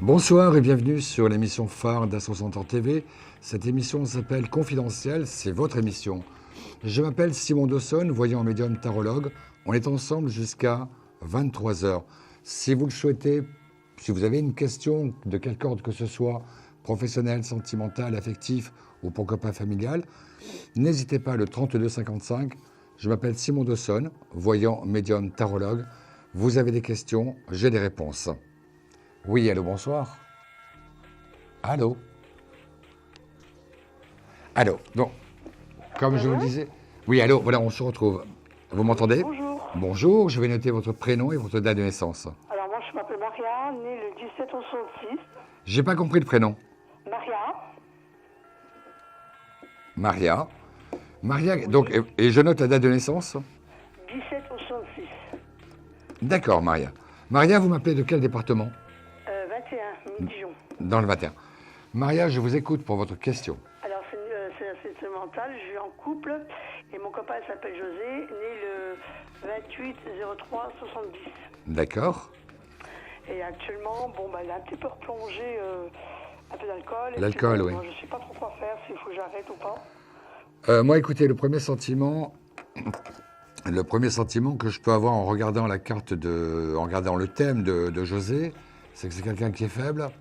Bonsoir et bienvenue sur l'émission phare d'Astro-Center TV. Cette émission s'appelle Confidentiel, c'est votre émission. Je m'appelle Simon Dawson, voyant médium tarologue. On est ensemble jusqu'à 23h. Si vous le souhaitez, si vous avez une question de quelque ordre que ce soit, professionnel, sentimental, affectif ou pourquoi pas familial, n'hésitez pas le 32 55. Je m'appelle Simon Dawson, voyant médium tarologue. Vous avez des questions, j'ai des réponses. Oui, allô, bonsoir. Allô. Allô, bon, comme je vous le disais. Oui, allô, voilà, on se retrouve. Vous m'entendez? Bonjour. Bonjour, je vais noter votre prénom et votre date de naissance. Alors moi je m'appelle Maria, née le 17 au 66. J'ai pas compris le prénom. Maria. Maria. Maria, donc, et je note la date de naissance? 17 au 66. D'accord, Maria. Maria, vous m'appelez de quel département? 21, Dijon. Dans le 21. Maria, je vous écoute pour votre question. Alors c'est sentimental, je suis en couple et mon copain s'appelle José, né le 28 03 70. D'accord. Et actuellement, il a un petit peu replongé un peu d'alcool. L'alcool, oui. Moi, je ne sais pas trop quoi faire, s'il faut que j'arrête ou pas. Moi, écoutez, le premier sentiment que je peux avoir en regardant la carte en regardant le thème de José, c'est que c'est quelqu'un qui est faible,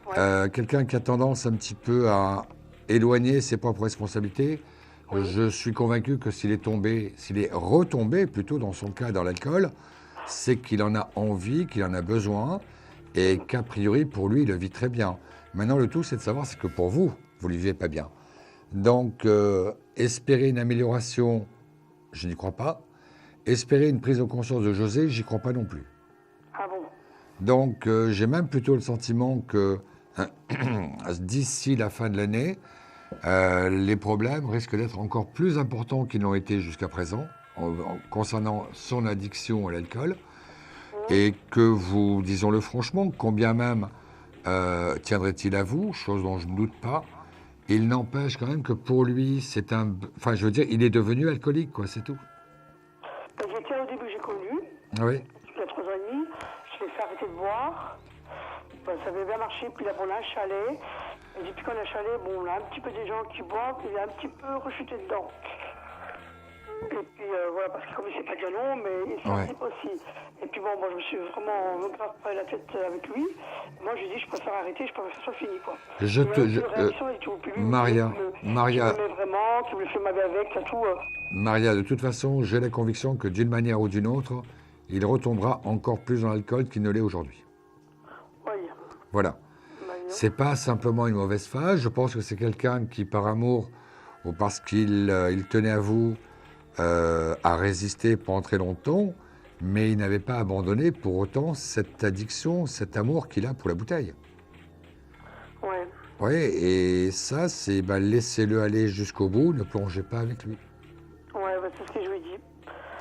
Ouais. quelqu'un qui a tendance un petit peu à éloigner ses propres responsabilités. Oui. Je suis convaincu que s'il est retombé plutôt dans son cas dans l'alcool, c'est qu'il en a envie, qu'il en a besoin, et qu'a priori pour lui il le vit très bien. Maintenant le tout c'est de savoir c'est que pour vous, vous ne le vivez pas bien. Donc espérer une amélioration, je n'y crois pas. Espérer une prise de conscience de José, j'y crois pas non plus. Ah bon? Donc, j'ai même plutôt le sentiment que d'ici la fin de l'année, les problèmes risquent d'être encore plus importants qu'ils n'ont été jusqu'à présent concernant son addiction à l'alcool. Et que vous, disons-le franchement, combien même tiendrait-il à vous, chose dont je ne doute pas, il n'empêche quand même que pour lui, c'est un... Enfin, je veux dire, il est devenu alcoolique, quoi, c'est tout. J'étais au début, j'ai connu. Oui. Il y a 3 ans et demi, je l'ai fait arrêter de boire. Ça avait bien marché, puis là, on a un chalet. Et depuis qu'on a un chalet, on a un petit peu des gens qui boivent, il a un petit peu rechuté dedans. Et puis voilà, parce que comme il ne sait pas dire non, mais il s'en type aussi. Et puis moi je me suis vraiment grave pris la tête avec lui. Moi je lui ai dit, je préfère arrêter, je préfère que ce soit fini, quoi. Maria, vraiment, qui voulait faire ma vie avec, et tout. Maria, de toute façon, j'ai la conviction que d'une manière ou d'une autre, il retombera encore plus dans l'alcool qu'il ne l'est aujourd'hui. Oui. Voilà. C'est pas simplement une mauvaise phase. Je pense que c'est quelqu'un qui, par amour ou parce qu'il tenait à vous, a résisté pendant très longtemps, mais il n'avait pas abandonné pour autant cette addiction, cet amour qu'il a pour la bouteille. Ouais. Oui, et ça, c'est laissez-le aller jusqu'au bout, ne plongez pas avec lui. Ouais, c'est ce que je lui ai dit.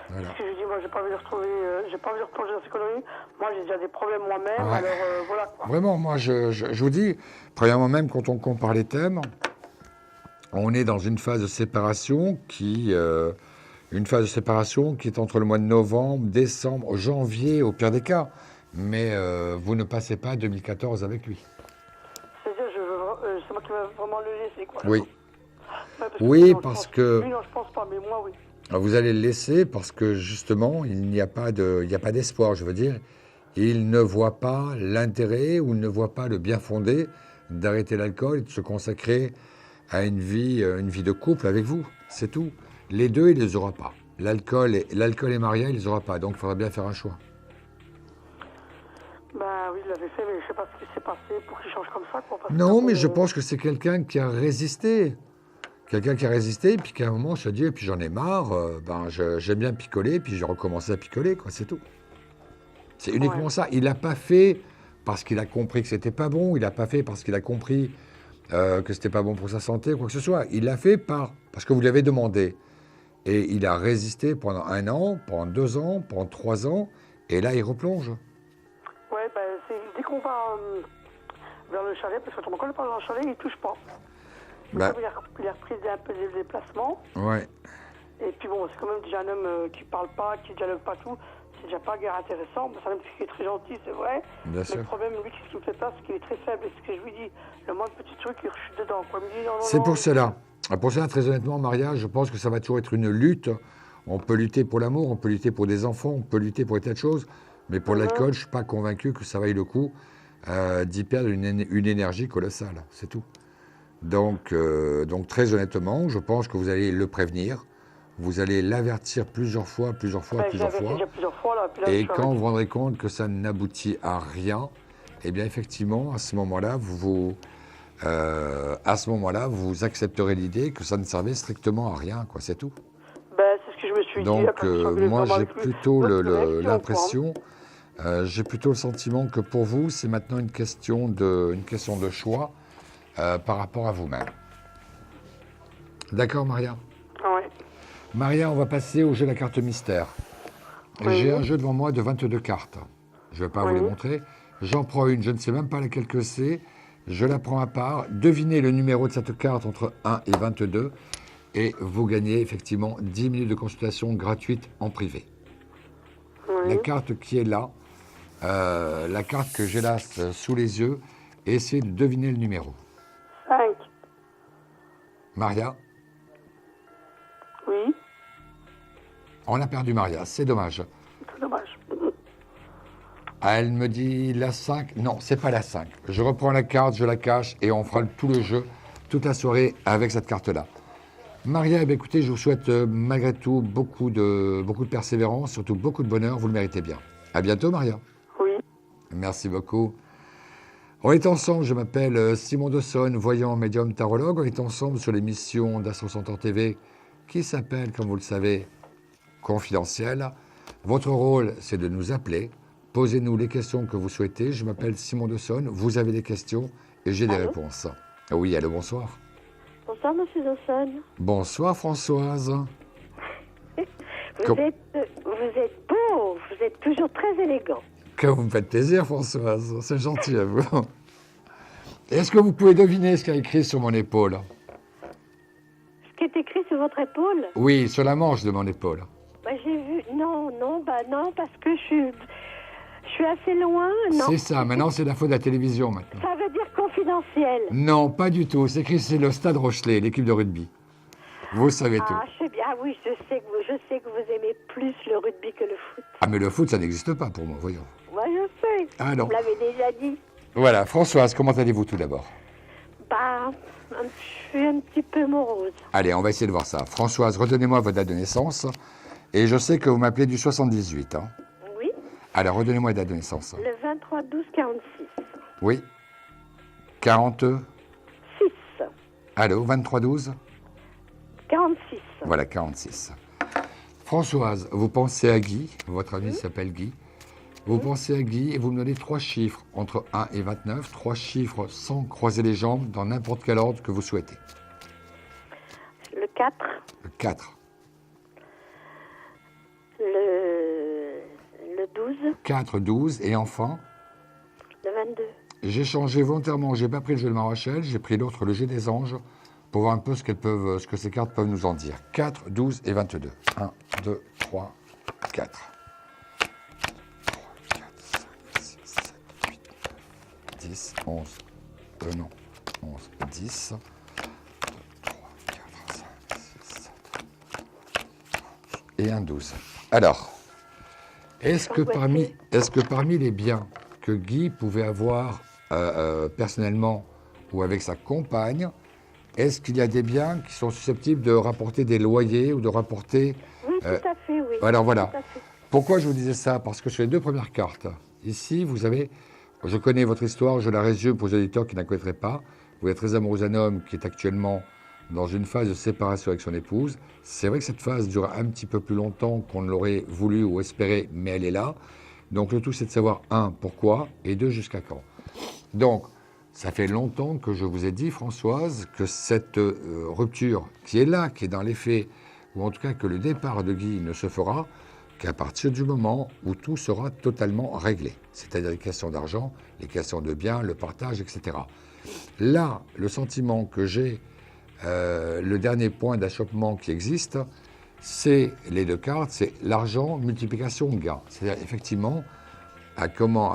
Voilà. C'est ce que je lui ai dit, moi j'ai pas envie de retrouver, j'ai pas envie de replonger dans ces conneries. Moi j'ai déjà des problèmes moi-même, Ouais. alors voilà quoi. Vraiment, moi je vous dis, premièrement même quand on compare les thèmes, on est dans une phase de séparation qui est entre le mois de novembre, décembre, janvier au pire des cas. Mais vous ne passez pas 2014 avec lui. C'est-à-dire, c'est moi qui vais vraiment le laisser, quoi. Oui. Ouais, parce que... Lui, non, je pense pas, mais moi, oui. Vous allez le laisser parce que justement, il n'y a pas d'espoir, je veux dire. Il ne voit pas l'intérêt ou il ne voit pas le bien fondé d'arrêter l'alcool et de se consacrer à une vie de couple avec vous. C'est tout. Les deux, il ne les aura pas. L'alcool et Maria, il ne les aura pas. Donc, il faudra bien faire un choix. Bah oui, je l'avais fait, mais je sais pas ce qui s'est passé pour qu'il change comme ça, quoi. Parce Non, que, mais je pense que c'est quelqu'un qui a résisté. Quelqu'un qui a résisté, puis qu'à un moment se dit, et puis j'en ai marre, j'aime bien picoler, puis j'ai recommencé à picoler, quoi, c'est tout. C'est uniquement Ouais. ça. Il l'a pas fait parce qu'il a compris que c'était pas bon, il l'a pas fait parce qu'il a compris que c'était pas bon pour sa santé, quoi que ce soit. Il l'a fait parce que vous lui avez demandé. Et il a résisté pendant 1 an, pendant 2 ans, pendant 3 ans, et là il replonge. Ouais, bah dès qu'on va vers le chalet, parce que quand on n'est pas dans le chalet, il touche pas. Bah, Comme il a repris un peu des déplacements. ouais. Et puis bon, c'est quand même déjà un homme qui parle pas, qui dialogue pas tout. C'est déjà pas guère intéressant. Bah, c'est un homme qui est très gentil, c'est vrai. Bien Mais sûr. le problème, lui, qu'est-ce qu'il me fait pas, c'est qu'il est très faible. Et ce que je lui dis, le moindre petit truc, il rechute dedans, quoi. Il me dit non, non, C'est non. pour cela. Pour cela, très honnêtement, Maria, je pense que ça va toujours être une lutte. On peut lutter pour l'amour, on peut lutter pour des enfants, on peut lutter pour des tas de choses. Mais pour l'alcool, je ne suis pas convaincu que ça vaille le coup d'y perdre une énergie colossale. C'est tout. Donc, très honnêtement, je pense que vous allez le prévenir. Vous allez l'avertir plusieurs fois. Ben, je l'avais fait déjà plusieurs fois, là. Puis là, Et je suis quand vous avec- vous rendrez compte que ça n'aboutit à rien, eh bien, effectivement, à ce moment-là, vous accepterez l'idée que ça ne servait strictement à rien, quoi, c'est tout. Ben, c'est ce que je me suis dit. Donc, Après, je suis moi, vraiment j'ai avec lui. plutôt L'autre, c'est réaction, quoi. l'impression, j'ai plutôt le sentiment que pour vous, c'est maintenant une question de choix par rapport à vous-même. D'accord, Maria? Ouais. Maria, on va passer au jeu de la carte mystère. Oui. J'ai un jeu devant moi de 22 cartes. Je ne vais pas vous les Oui. montrer. J'en prends une, je ne sais même pas laquelle que c'est. Je la prends à part. Devinez le numéro de cette carte entre 1 et 22. Et vous gagnez effectivement 10 minutes de consultation gratuite en privé. La carte qui est là, la carte que j'ai là sous les yeux, et essayez de deviner le numéro. 5. Maria, Oui. on a perdu Maria, c'est dommage. C'est dommage. Elle me dit la 5. Non, c'est pas la 5. Je reprends la carte, je la cache et on fera tout le jeu, toute la soirée avec cette carte-là. Maria, eh bien, écoutez, je vous souhaite malgré tout beaucoup de persévérance, surtout beaucoup de bonheur. Vous le méritez bien. À bientôt, Maria. Oui. Merci beaucoup. On est ensemble, je m'appelle Simon Dawson, voyant médium tarologue. On est ensemble sur l'émission d'Astro Centaure TV qui s'appelle, comme vous le savez, Confidentiel. Votre rôle, c'est de nous appeler. Posez-nous les questions que vous souhaitez. Je m'appelle Simon Dawson. Vous avez des questions et j'ai des Allô? réponses. Oui, allô, bonsoir. Bonsoir, monsieur Dawson. Bonsoir, Françoise. Vous Com- êtes beau, vous êtes toujours très élégant. Que vous me faites plaisir, Françoise. C'est gentil à vous. Est-ce que vous pouvez deviner ce qu'il y a écrit sur mon épaule? Ce qui est écrit sur votre épaule, Oui, sur la manche de mon épaule. bah, j'ai vu. Non, parce que je suis assez loin. Non. C'est ça. Maintenant, c'est la faute de la télévision, maintenant. Ça veut dire confidentiel. Non, pas du tout. C'est écrit, c'est le Stade Rochelet, l'équipe de rugby. Vous savez tout. Ah, je sais bien. Ah oui, je sais que vous aimez plus le rugby que le foot. Ah, mais le foot, ça n'existe pas pour moi, voyons. Moi, je sais. Ah, non. Vous l'avez déjà dit. Voilà, Françoise, comment allez-vous tout d'abord? Bah, je suis un petit peu morose. Allez, on va essayer de voir ça. Françoise, redonnez-moi votre date de naissance. Et je sais que vous m'appelez du 78. Hein. Oui. Alors, redonnez-moi la date de naissance. Le 23/12/46. Oui. 40. 6. Allô, 23-12. 46. Voilà, 46. Françoise, vous pensez à Guy, votre ami s'appelle Guy. Vous pensez à Guy et vous me donnez 3 chiffres entre 1 et 29, 3 chiffres sans croiser les jambes dans n'importe quel ordre que vous souhaitez. Le 4. Le 4, Le 12. 4, 12 et enfin, Le 22. j'ai changé volontairement, j'ai pas pris le jeu de Ma Rochelle, j'ai pris l'autre, le jeu des anges, pour voir un peu ce que ces cartes peuvent nous en dire. 4, 12 et 22. 1, 2, 3, 4. 3, 4, 5, 6, 7, 8, 9, 10, 11. Non, 11, 10. 2, 3, 4, 5, 6, 7. Et un 12. Alors, est-ce que parmi les biens que Guy pouvait avoir personnellement ou avec sa compagne, est-ce qu'il y a des biens qui sont susceptibles de rapporter des loyers ou de rapporter... Oui, tout à fait, oui. alors voilà. Tout à fait. Pourquoi je vous disais ça? Parce que sur les deux premières cartes, ici, vous avez... Je connais votre histoire, je la résume pour les auditeurs qui ne la connaîtraient pas. Vous êtes très amoureux d'un homme qui est actuellement dans une phase de séparation avec son épouse. C'est vrai que cette phase dure un petit peu plus longtemps qu'on ne l'aurait voulu ou espéré, mais elle est là. Donc le tout, c'est de savoir, un, pourquoi, et deux, jusqu'à quand. Donc, ça fait longtemps que je vous ai dit, Françoise, que cette rupture qui est là, qui est dans les faits, ou en tout cas que le départ de Guy ne se fera qu'à partir du moment où tout sera totalement réglé. C'est-à-dire les questions d'argent, les questions de biens, le partage, etc. Là, le sentiment que j'ai, le dernier point d'achoppement qui existe, c'est les deux cartes, c'est l'argent, multiplication, gain. C'est-à-dire effectivement, à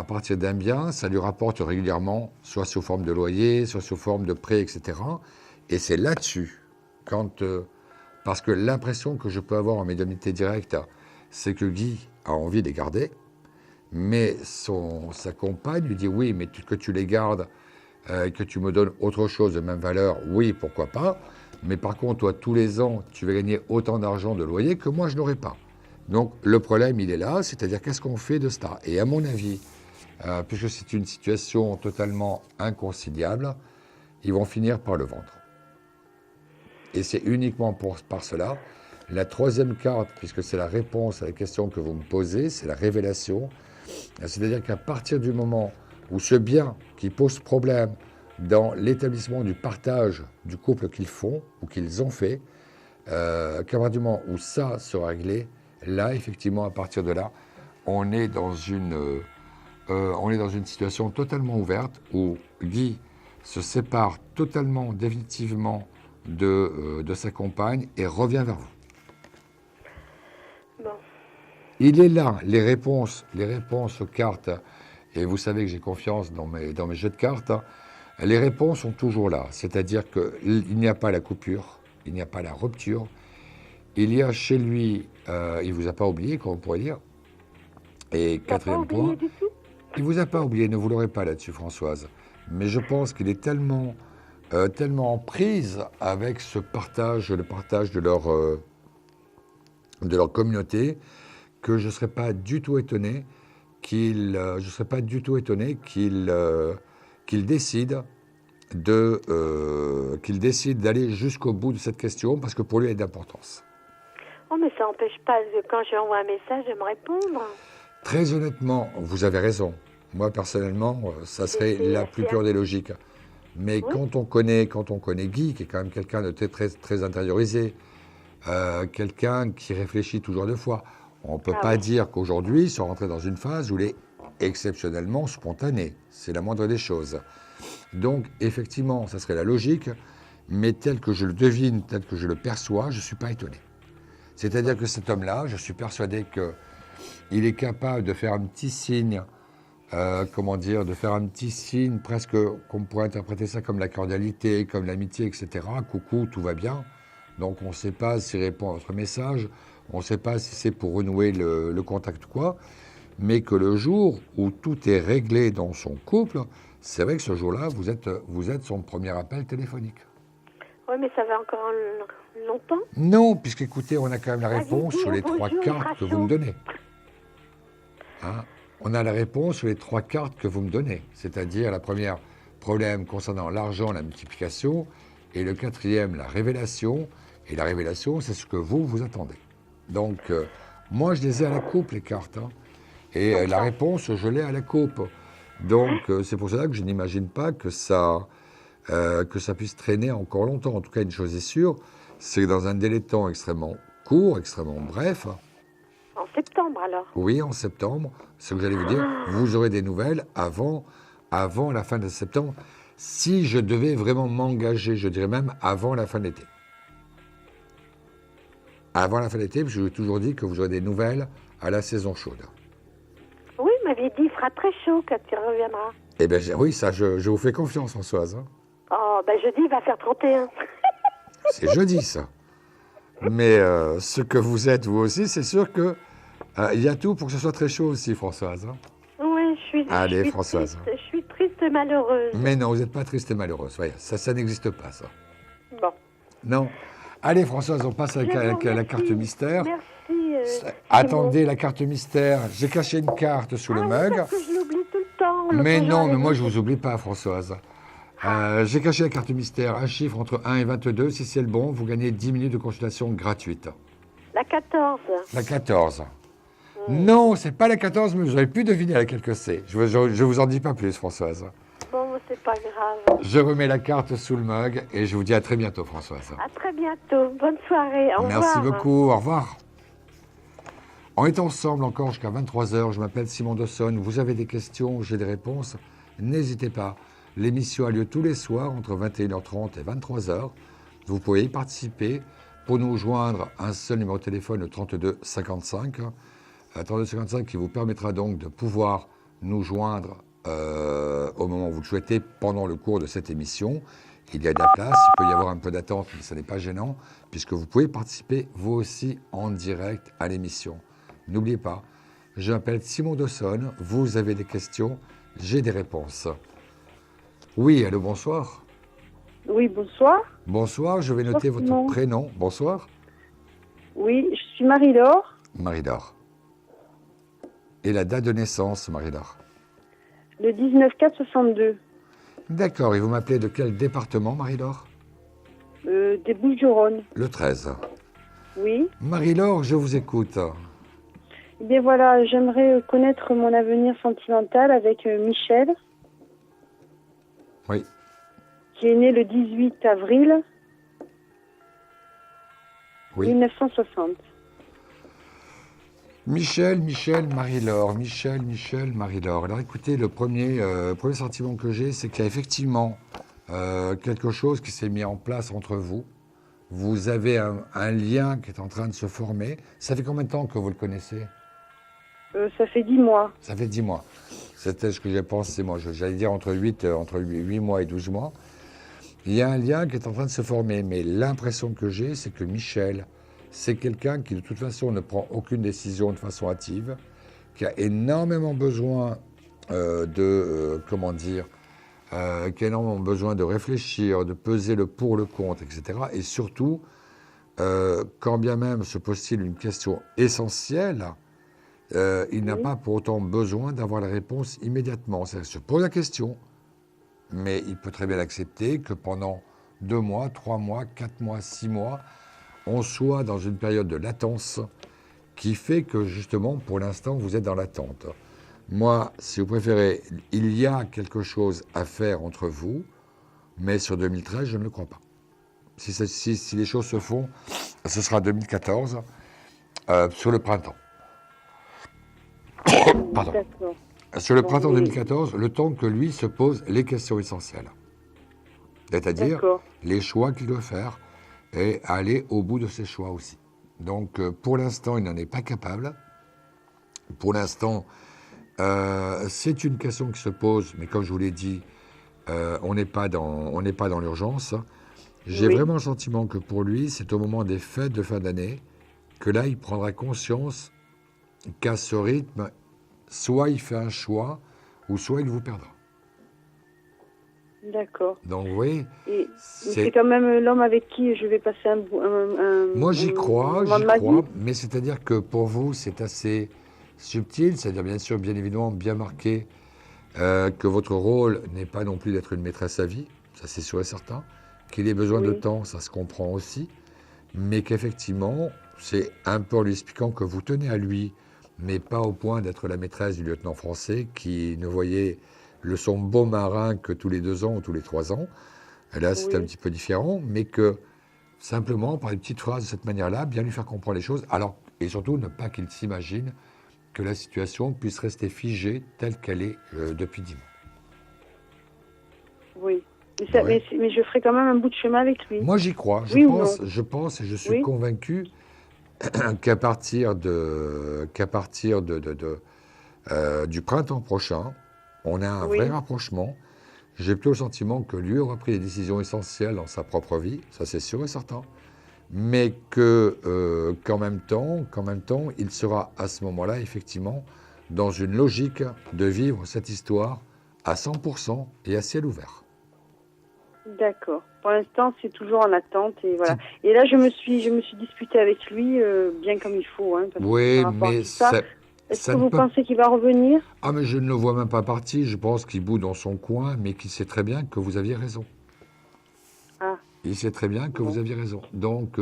partir d'un bien, ça lui rapporte régulièrement, soit sous forme de loyer, soit sous forme de prêt, etc. Et c'est là-dessus, parce que l'impression que je peux avoir en médiumnité directe, c'est que Guy a envie de les garder, mais sa compagne lui dit oui, mais que tu les gardes, que tu me donnes autre chose de même valeur, oui, pourquoi pas, mais par contre, toi, tous les ans, tu vas gagner autant d'argent de loyer que moi, je n'aurai pas. Donc, le problème, il est là, c'est-à-dire qu'est-ce qu'on fait de ça? Et à mon avis, puisque c'est une situation totalement inconciliable, ils vont finir par le vendre. Et c'est uniquement par cela. La troisième carte, puisque c'est la réponse à la question que vous me posez, c'est la révélation. C'est-à-dire qu'à partir du moment où ce bien qui pose problème dans l'établissement du partage du couple qu'ils font ou qu'ils ont fait, qu'à partir du moment où ça sera réglé, là, effectivement, à partir de là, on est dans une situation totalement ouverte où Guy se sépare totalement, définitivement de sa compagne et revient vers vous. Bon. Il est là, les réponses aux cartes, et vous savez que j'ai confiance dans mes jeux de cartes, les réponses sont toujours là. C'est-à-dire qu'il n'y a pas la coupure, il n'y a pas la rupture. Il y a chez lui, il ne vous a pas oublié, comme on pourrait dire. Et quatrième point, il ne vous a pas oublié, ne vous l'aurez pas là-dessus, Françoise. Mais je pense qu'il est tellement en prise avec le partage de leur communauté, que je ne serais pas du tout étonné qu'il décide d'aller jusqu'au bout de cette question, parce que pour lui, elle est d'importance. Oh, mais ça n'empêche pas, quand j'envoie un message, de me répondre. Très honnêtement, vous avez raison. Moi, personnellement, ça serait la plus pure des logiques. Mais oui. Quand on connaît Guy, qui est quand même quelqu'un de très, très intériorisé, quelqu'un qui réfléchit toujours deux fois, on ne peut pas dire qu'aujourd'hui, ils sont rentrés dans une phase où il est exceptionnellement spontané. C'est la moindre des choses. Donc, effectivement, ça serait la logique, mais tel que je le devine, tel que je le perçois, je ne suis pas étonné. C'est-à-dire que cet homme-là, je suis persuadé qu'il est capable de faire un petit signe, de faire un petit signe presque, qu'on pourrait interpréter ça comme la cordialité, comme l'amitié, etc. Coucou, tout va bien. Donc on ne sait pas s'il répond à votre message, on ne sait pas si c'est pour renouer le contact ou quoi, mais que le jour où tout est réglé dans son couple, c'est vrai que ce jour-là, vous êtes son premier appel téléphonique. Oui, mais ça va encore longtemps? Non, puisqu'écoutez, on a quand même la réponse sur les trois cartes que vous me donnez. Hein? On a la réponse sur les trois cartes que vous me donnez, c'est-à-dire la première, problème concernant l'argent, la multiplication, et le quatrième, la révélation. Et la révélation, c'est ce que vous attendez. Donc, moi, je les ai à la coupe, les cartes. Hein. Et la réponse, je l'ai à la coupe. Donc, c'est pour cela que je n'imagine pas que ça puisse traîner encore longtemps. En tout cas, une chose est sûre, c'est que dans un délai de temps extrêmement court, extrêmement bref... En septembre, alors? Oui, en septembre. C'est ce que j'allais vous dire. Vous aurez des nouvelles avant la fin de septembre. Si je devais vraiment m'engager, je dirais même avant la fin de l'été. Avant la fin de l'été, parce que je vous ai toujours dit que vous aurez des nouvelles à la saison chaude. Oui, vous m'aviez dit, il fera très chaud quand tu reviendras. Eh bien, oui, ça, je vous fais confiance, Françoise. Hein. Oh, ben jeudi, il va faire 31. C'est jeudi, ça. Mais ce que vous êtes, vous aussi, c'est sûr que il y a tout pour que ce soit très chaud aussi, Françoise. Hein. Oui, Françoise. Je suis triste et malheureuse. Mais non, vous n'êtes pas triste et malheureuse. Voyez, ça n'existe pas, ça. Bon. Non. Allez, Françoise, on passe à la carte mystère. Merci, Attendez, la carte mystère. J'ai caché une carte sous le mug. Parce que je l'oublie tout le temps. Mais non, mais moi je vous oublie pas, Françoise. J'ai caché la carte mystère, un chiffre entre 1 et 22. Si c'est le bon, vous gagnez 10 minutes de consultation gratuite. La 14. La 14. Non, c'est pas la 14, mais vous auriez pu deviner laquelle que c'est. Je vous en dis pas plus, Françoise. Bon, c'est pas grave. Je remets la carte sous le mug et je vous dis à très bientôt, Françoise. À très bientôt. Bonne soirée. Au revoir. Merci beaucoup. Au revoir. On est ensemble encore jusqu'à 23h. Je m'appelle Simon Dawson. Vous avez des questions, j'ai des réponses. N'hésitez pas. L'émission a lieu tous les soirs entre 21h30 et 23h. Vous pouvez y participer. Pour nous joindre, un seul numéro de téléphone, le 32 55. 32 55 qui vous permettra donc de pouvoir nous joindre au moment où vous le souhaitez pendant le cours de cette émission. Il y a de la place, il peut y avoir un peu d'attente, mais ce n'est pas gênant, puisque vous pouvez participer vous aussi en direct à l'émission. N'oubliez pas, je m'appelle Simon Dawson, vous avez des questions, j'ai des réponses. Oui, allô, bonsoir. Oui, bonsoir. Bonsoir, je vais noter votre Simon. prénom. Bonsoir. Oui, je suis Marie-Laure, Marie-Laure. Et la date de naissance, Marie-Laure? le 19-4-62, D'accord, et vous m'appelez de quel département, Marie-Laure? des Bouches-du-Rhône. Le 13. Oui. Marie-Laure, je vous écoute. Eh bien voilà, j'aimerais connaître mon avenir sentimental avec Michel, Oui. qui est né le 18 avril Oui. 1960. Michel, Marie-Laure. Michel, Marie-Laure. Alors écoutez, le premier sentiment que j'ai, c'est qu'il y a effectivement quelque chose qui s'est mis en place entre vous. Vous avez un lien qui est en train de se former. Ça fait combien de temps que vous le connaissez? Ça fait 10 mois. Ça fait 10 mois. C'était ce que j'ai pensé, moi. J'allais dire entre 8 mois et 12 mois. Il y a un lien qui est en train de se former. Mais l'impression que j'ai, c'est que Michel, c'est quelqu'un qui, de toute façon, ne prend aucune décision de façon hâtive, qui a énormément besoin qui a énormément besoin de réfléchir, de peser le pour, le contre, etc. Et surtout, quand bien même se pose-t-il une question essentielle, il n'a pas pour autant besoin d'avoir la réponse immédiatement. C'est-à-dire, il se pose la question, mais il peut très bien accepter que pendant 2 mois, 3 mois, 4 mois, 6 mois, on soit dans une période de latence qui fait que, justement, pour l'instant, vous êtes dans l'attente. Moi, si vous préférez, il y a quelque chose à faire entre vous, mais sur 2013, je ne le crois pas. Si les choses se font, ce sera 2014, sur le printemps. Pardon. D'accord. Sur le printemps oui. 2014, le temps que lui se pose les questions essentielles. C'est-à-dire D'accord. les choix qu'il doit faire et aller au bout de ses choix aussi. Donc, pour l'instant, il n'en est pas capable. Pour l'instant, c'est une question qui se pose, mais comme je vous l'ai dit, on n'est pas dans l'urgence. J'ai vraiment le sentiment que pour lui, c'est au moment des fêtes de fin d'année que là, il prendra conscience qu'à ce rythme, soit il fait un choix, ou soit il vous perdra. D'accord. Donc, vous voyez, Et c'est quand même l'homme avec qui je vais passer un moi, j'y crois, moment de ma vie. mais c'est-à-dire que pour vous, c'est assez subtil, c'est-à-dire bien sûr, bien évidemment, bien marqué que votre rôle n'est pas non plus d'être une maîtresse à vie, ça c'est sûr et certain, qu'il ait besoin de temps, ça se comprend aussi, mais qu'effectivement, c'est un peu en lui expliquant que vous tenez à lui, mais pas au point d'être la maîtresse du lieutenant français qui ne voyait son beau marin que tous les 2 ans ou tous les 3 ans. Et là, c'est un petit peu différent, mais que simplement, par une petite phrase de cette manière-là, bien lui faire comprendre les choses, alors, et surtout ne pas qu'il s'imagine que la situation puisse rester figée telle qu'elle est depuis 10 mois. Oui. Mais je ferai quand même un bout de chemin avec lui. Moi, j'y crois. Je pense et je suis convaincu qu'à partir du printemps prochain, on a un vrai rapprochement. J'ai plutôt le sentiment que lui aura pris des décisions essentielles dans sa propre vie, ça c'est sûr et certain, mais qu'en même temps, il sera à ce moment-là, effectivement, dans une logique de vivre cette histoire à 100% et à ciel ouvert. D'accord. Pour l'instant, c'est toujours en attente et voilà. Et là, je me suis disputée avec lui bien comme il faut. Hein, parce que Oui, par rapport à mais tout ça. Est-ce ça que ne vous peut... pensez qu'il va revenir? Ah, mais je ne le vois même pas parti. Je pense qu'il bout dans son coin, mais qu'il sait très bien que vous aviez raison. Ah, Il sait très bien que bon. vous aviez raison. Donc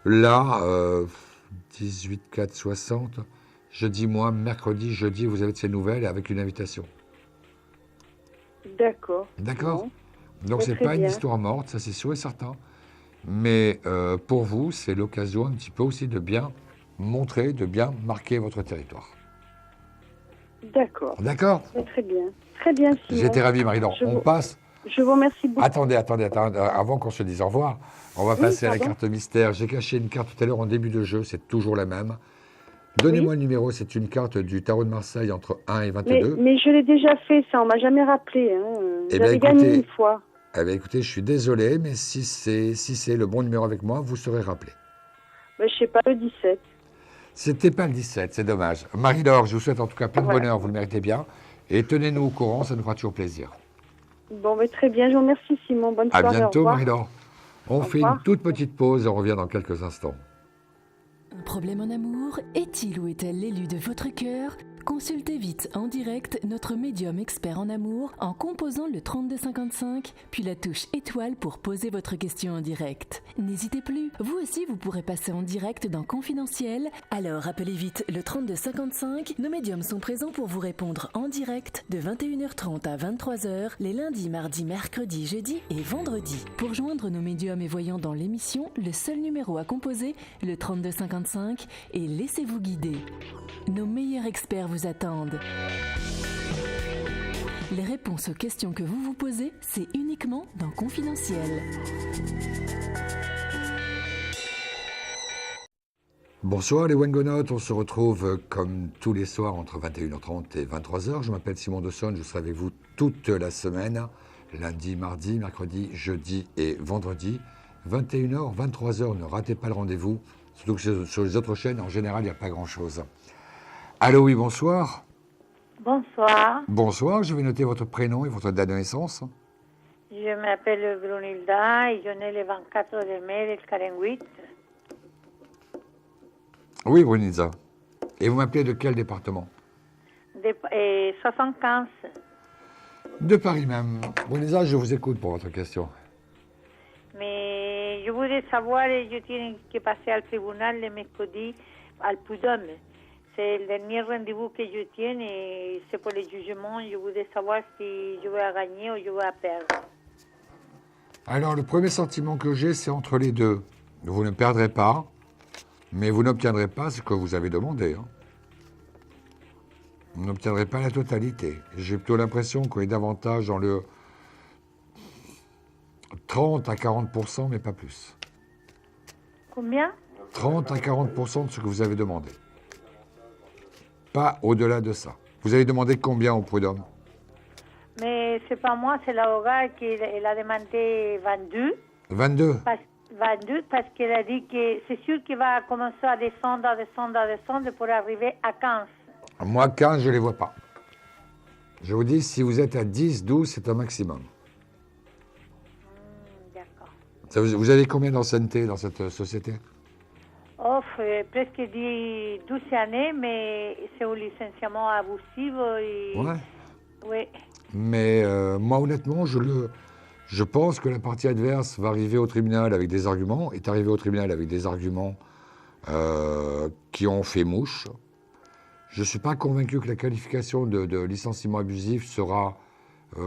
là, 18, 4, 60, jeudi, mercredi, jeudi, vous avez de ces nouvelles avec une invitation. D'accord. D'accord? Bon. Donc c'est Très pas une bien. histoire morte, ça c'est sûr et certain. Mais pour vous, c'est l'occasion un petit peu aussi de bien montrer, de bien marquer votre territoire. D'accord. D'accord? Très bien. Très bien, Simon. J'étais ravi, Marie-Laure. On passe... Je vous remercie beaucoup. Attendez, avant qu'on se dise au revoir, on va passer à la pardon. carte mystère. J'ai caché une carte tout à l'heure en début de jeu, c'est toujours la même. Donnez-moi le numéro, c'est une carte du tarot de Marseille entre 1 et 22. Mais je l'ai déjà fait, ça, on m'a jamais rappelé. Hein. Eh J'avais bien, gagné une fois. Eh bien, écoutez, je suis désolé, mais si c'est le bon numéro avec moi, vous serez rappelé. Ben, je sais pas, le 17. C'était pas le 17, c'est dommage. Marie-Laure, je vous souhaite en tout cas plein de bonheur, vous le méritez bien. Et tenez-nous au courant, ça nous fera toujours plaisir. Bon, mais très bien, je vous remercie, Simon. Bonne soirée. À bientôt, au revoir. Marie-Laure. On fait une toute petite pause et on revient dans quelques instants. Un problème en amour? Est-il ou est-elle l'élu de votre cœur? Consultez vite en direct notre médium expert en amour en composant le 3255, puis la touche étoile pour poser votre question en direct. N'hésitez plus, vous aussi vous pourrez passer en direct dans Confidentiel, alors appelez vite le 3255, nos médiums sont présents pour vous répondre en direct de 21h30 à 23h, les lundis, mardis, mercredis, jeudis et vendredis. Pour joindre nos médiums et voyants dans l'émission, le seul numéro à composer, le 3255, et laissez-vous guider. Nos meilleurs experts vous attendent. Les réponses aux questions que vous vous posez, c'est uniquement dans Confidentiel. Bonsoir les Wengonautes, on se retrouve comme tous les soirs entre 21h30 et 23h. Je m'appelle Simon Dawson, je serai avec vous toute la semaine, lundi, mardi, mercredi, jeudi et vendredi. 21h, 23h, ne ratez pas le rendez-vous, surtout que sur les autres chaînes, en général, il n'y a pas grand-chose. Allô, oui, bonsoir. Bonsoir, Bonsoir, je vais noter votre prénom et votre date de naissance. je m'appelle Brunilda et je nais le 24 de mai del 48. Oui, Brunilda. Et vous m'appelez de quel département? 75. De Paris même. Brunilda, je vous écoute pour votre question. Mais je voudrais savoir, je tiens que passer au tribunal le mercredi al Prud'homme. C'est le dernier rendez-vous que je tiens et c'est pour le jugement. Je voudrais savoir si je vais gagner ou je vais perdre. Alors, le premier sentiment que j'ai, c'est entre les deux. Vous ne perdrez pas, mais vous n'obtiendrez pas ce que vous avez demandé. Hein. Vous n'obtiendrez pas la totalité. J'ai plutôt l'impression qu'on est davantage dans le 30 à 40%, mais pas plus. Combien? 30 à 40% de ce que vous avez demandé. Pas au-delà de ça. Vous avez demandé combien au prud'homme? Mais c'est pas moi, c'est l'avocat qui a demandé 22. 22. 22 parce qu'elle a dit que c'est sûr qu'il va commencer à descendre pour arriver à 15. Moi, 15, je ne les vois pas. Je vous dis, si vous êtes à 10, 12, c'est un maximum. D'accord. Vous avez combien d'ancienneté dans cette société? Presque 12 années, mais c'est un licenciement abusif. Et... Ouais. Oui. Mais moi, honnêtement, je pense que la partie adverse va arriver au tribunal avec des arguments, est arrivée au tribunal avec des arguments qui ont fait mouche. Je ne suis pas convaincu que la qualification de licenciement abusif sera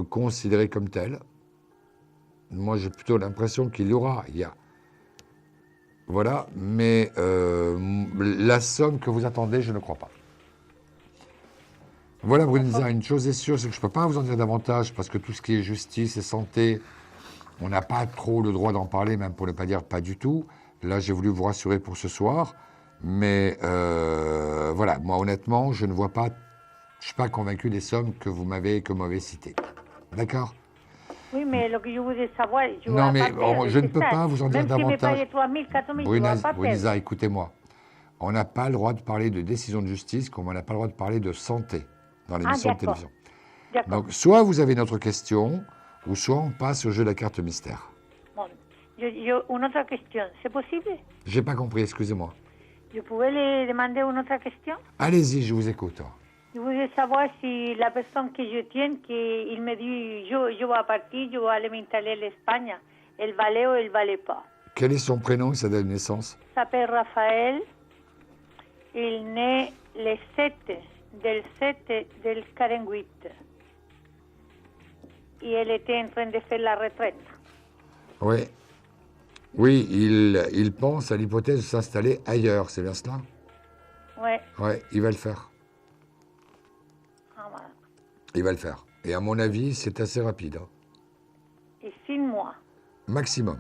considérée comme telle. Moi, j'ai plutôt l'impression qu'il y aura. Voilà, mais la somme que vous attendez, je ne crois pas. Voilà, Brunilda, une chose est sûre, c'est que je ne peux pas vous en dire davantage, parce que tout ce qui est justice et santé, on n'a pas trop le droit d'en parler, même pour ne pas dire pas du tout. Là, j'ai voulu vous rassurer pour ce soir, mais voilà, moi, honnêtement, je ne vois pas, je ne suis pas convaincu des sommes que vous m'avez citées. D'accord? Oui, mais ce que je voudrais savoir, je non, mais perdre, je ne peux pas vous en dire davantage. Même si je me paye 3 000, 4 000, je ne vais pas perdre. Brunilda, écoutez-moi. On n'a pas le droit de parler de décision de justice comme on n'a pas le droit de parler de santé dans l'émission de télévision. D'accord. Donc, soit vous avez notre question, ou soit on passe au jeu de la carte mystère. Bon, une autre question, c'est possible? J'ai pas compris, excusez-moi. Je pouvais lui demander une autre question? Allez-y, je vous écoute. Je voulais savoir si la personne que je tiens, qu'il me dit, je vais partir, je vais aller m'installer en Espagne, elle valait ou elle valait pas? Quel est son prénom et sa date de naissance? Il s'appelle Raphaël, il naît le 7 del 48. Et elle était en train de faire la retraite. Oui. Oui, il pense à l'hypothèse de s'installer ailleurs, c'est bien cela? Oui. Oui, il va le faire. Ah, voilà. Il va le faire. Et à mon avis, c'est assez rapide. Hein. Et 6 mois. Maximum.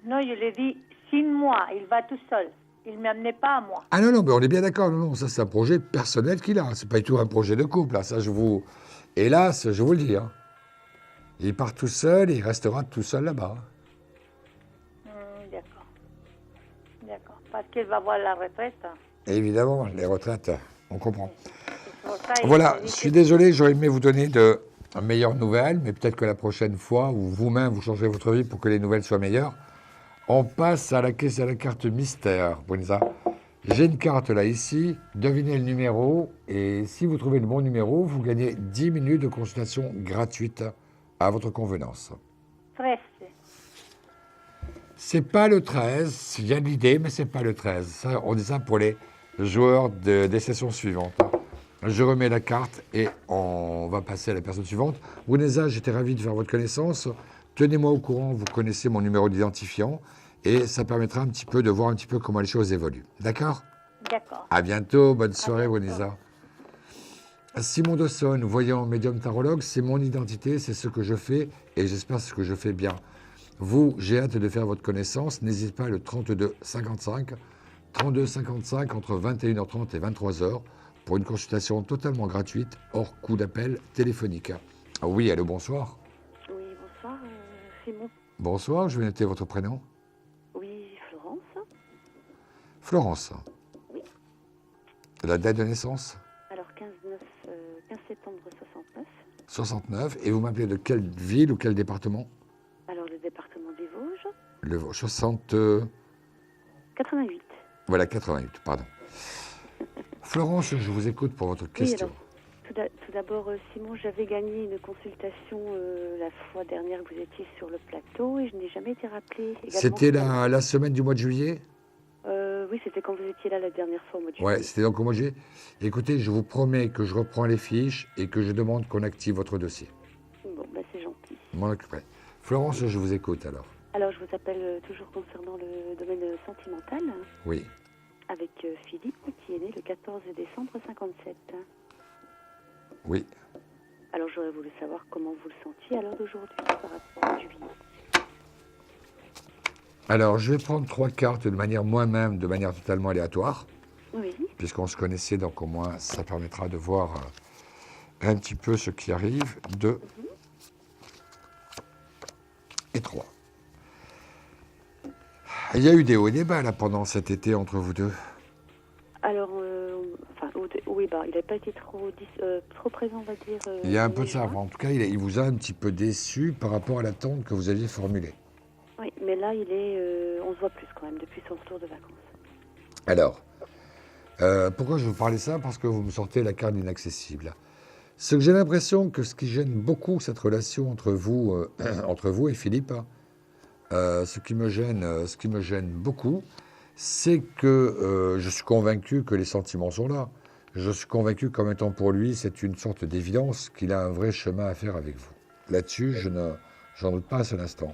Non, je lui ai dit 6 mois, il va tout seul. Il ne m'amenait pas à moi. Ah non, non, mais on est bien d'accord. Non, non, ça, c'est un projet personnel qu'il a. C'est pas du tout un projet de couple. Hein. Ça, hélas, je vous le dis. Hein. Il part tout seul et il restera tout seul là-bas. D'accord. D'accord. Parce qu'il va voir la retraite. Et évidemment, les retraites, on comprend. C'est pour ça, Voilà, il je dit suis que- désolé, j'aurais aimé vous donner de meilleures nouvelles, mais peut-être que la prochaine fois, ou vous-même, vous changerez votre vie pour que les nouvelles soient meilleures. On passe à la carte mystère, Brunza. J'ai une carte là, ici, devinez le numéro, et si vous trouvez le bon numéro, vous gagnez 10 minutes de consultation gratuite à votre convenance. 13. C'est pas le 13, il y a de l'idée, mais c'est pas le 13. Ça, on dit ça pour les joueurs des sessions suivantes. Je remets la carte et on va passer à la personne suivante. Bruneza, j'étais ravi de faire votre connaissance. Tenez-moi au courant, vous connaissez mon numéro d'identifiant et ça permettra un petit peu de voir un petit peu comment les choses évoluent. D'accord? D'accord. À bientôt, bonne soirée, Bruneza. Simon Dawson, voyant médium tarologue, c'est mon identité, c'est ce que je fais et j'espère ce que je fais bien. Vous, j'ai hâte de faire votre connaissance. N'hésitez pas le 32 55, 32 55 entre 21h30 et 23h pour une consultation totalement gratuite, hors coût d'appel téléphonique. Ah oui, allô, bonsoir. Oui, bonsoir, Simon. Bonsoir, je vais noter votre prénom. Oui, Florence. Florence. Oui. La date de naissance? Alors, 15 septembre 69. 69. Et vous m'appelez de quelle ville ou quel département? Alors, le département des Vosges. Le 60... 88. Voilà, 88, pardon. Florence, je vous écoute pour votre question. Oui, alors, tout d'abord, Simon, j'avais gagné une consultation la fois dernière que vous étiez sur le plateau et je n'ai jamais été rappelée. Également, C'était la semaine du mois de juillet? Oui, c'était quand vous étiez là la dernière fois au mois de juillet. Ouais, c'était donc au mois de juillet. Écoutez, je vous promets que je reprends les fiches et que je demande qu'on active votre dossier. Bon, ben c'est gentil. Je m'en occuperai. Florence, je vous écoute alors. Alors, je vous appelle toujours concernant le domaine sentimental, Oui. avec Philippe, qui est né le 14 décembre 57. Oui. Alors, j'aurais voulu savoir comment vous le sentiez à l'heure d'aujourd'hui par rapport à juillet. Alors, je vais prendre 3 cartes de manière moi-même, de manière totalement aléatoire, Oui, puisqu'on se connaissait, donc au moins ça permettra de voir un petit peu ce qui arrive. 2 et 3. Il y a eu des hauts et des bas là pendant cet été entre vous deux. alors, oui, bah, il n'a pas été trop présent, on va dire. Il y a un peu de ça. mai-juin. En tout cas, il vous a un petit peu déçu par rapport à l'attente que vous aviez formulée. Oui, mais là, on se voit plus quand même depuis son retour de vacances. Alors, pourquoi je vous parlais ça? Parce que vous me sortez la carte inaccessible. Ce que j'ai l'impression que ce qui gêne beaucoup cette relation entre vous et Philippe, ce qui me gêne beaucoup, c'est que je suis convaincu que les sentiments sont là. Je suis convaincu qu'en même temps pour lui, c'est une sorte d'évidence qu'il a un vrai chemin à faire avec vous. Là-dessus, j'en doute pas un seul instant.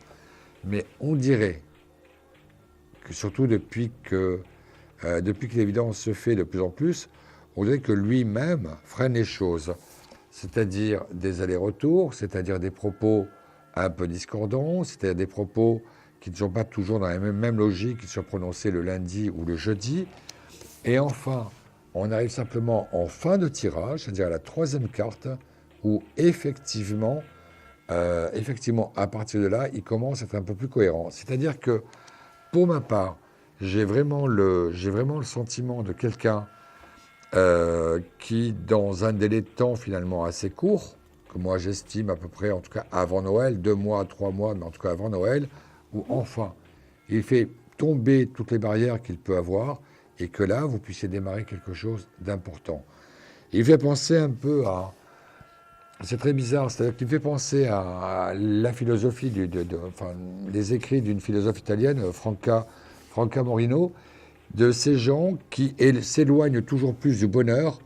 Mais on dirait que surtout depuis que l'évidence se fait de plus en plus, on dirait que lui-même freine les choses. C'est-à-dire des allers-retours, c'est-à-dire des propos un peu discordants, c'est-à-dire des propos qui ne sont pas toujours dans la même logique, qui sont prononcés le lundi ou le jeudi. Et enfin, on arrive simplement en fin de tirage, c'est-à-dire à la 3e carte, où effectivement, à partir de là, il commence à être un peu plus cohérent. C'est-à-dire que, pour ma part, j'ai vraiment le sentiment de quelqu'un qui, dans un délai de temps finalement assez court, que moi j'estime à peu près, en tout cas avant Noël, 2 mois, 3 mois, mais en tout cas avant Noël, où enfin, il fait tomber toutes les barrières qu'il peut avoir et que là, vous puissiez démarrer quelque chose d'important. Il fait penser un peu à... C'est très bizarre, c'est-à-dire qu'il fait penser à la philosophie, enfin, les écrits d'une philosophe italienne, Franca Morino, de ces gens qui s'éloignent toujours plus du bonheur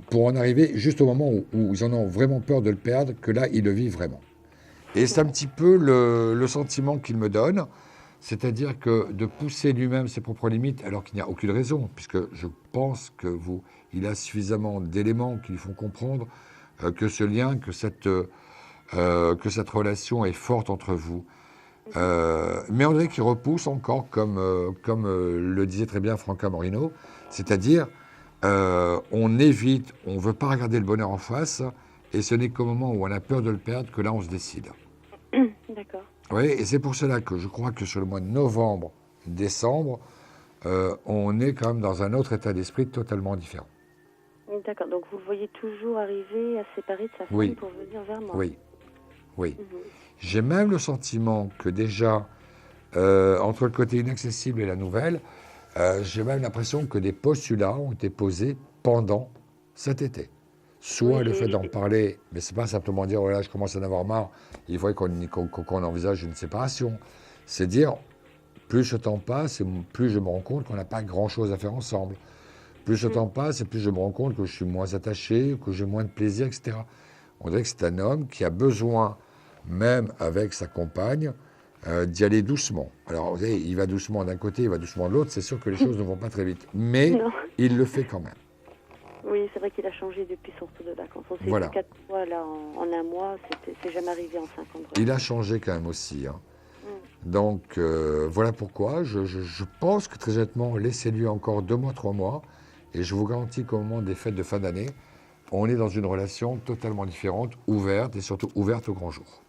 pour en arriver juste au moment où ils en ont vraiment peur de le perdre, que là, ils le vivent vraiment. Et c'est un petit peu le sentiment qu'il me donne, c'est-à-dire que de pousser lui-même ses propres limites, alors qu'il n'y a aucune raison, puisque je pense qu'il a suffisamment d'éléments qui lui font comprendre que ce lien, que cette relation est forte entre vous. Mais on dirait qu'il repousse encore, comme le disait très bien Franca Morino, c'est-à-dire on évite, on ne veut pas regarder le bonheur en face, et ce n'est qu'au moment où on a peur de le perdre que là on se décide. D'accord. Oui, et c'est pour cela que je crois que sur le mois de novembre, décembre, on est quand même dans un autre état d'esprit totalement différent. D'accord, donc vous le voyez toujours arriver à se séparer de sa femme Oui. pour venir vers moi. Oui, oui. J'ai même le sentiment que déjà, entre le côté inaccessible et la nouvelle, j'ai même l'impression que des postulats ont été posés pendant cet été. Soit le fait d'en parler, mais c'est pas simplement dire, oh là, je commence à en avoir marre, il faudrait qu'on envisage une séparation. C'est dire, plus le temps passe, et plus je me rends compte qu'on n'a pas grand-chose à faire ensemble. Plus le temps passe, et plus je me rends compte que je suis moins attaché, que j'ai moins de plaisir, etc. On dirait que c'est un homme qui a besoin, même avec sa compagne, d'y aller doucement. Alors, vous savez, il va doucement d'un côté, il va doucement de l'autre, c'est sûr que les choses ne vont pas très vite. Mais il le fait quand même. Oui, c'est vrai qu'il a changé depuis son retour de vacances. On s'est Voilà. vu 4 fois là, en un mois, c'est jamais arrivé en 5 ans. Il a changé quand même aussi. Hein. Donc, voilà pourquoi. Je pense que très honnêtement, laissez-lui encore 2 mois, 3 mois. Et je vous garantis qu'au moment des fêtes de fin d'année, on est dans une relation totalement différente, ouverte et surtout ouverte au grand jour.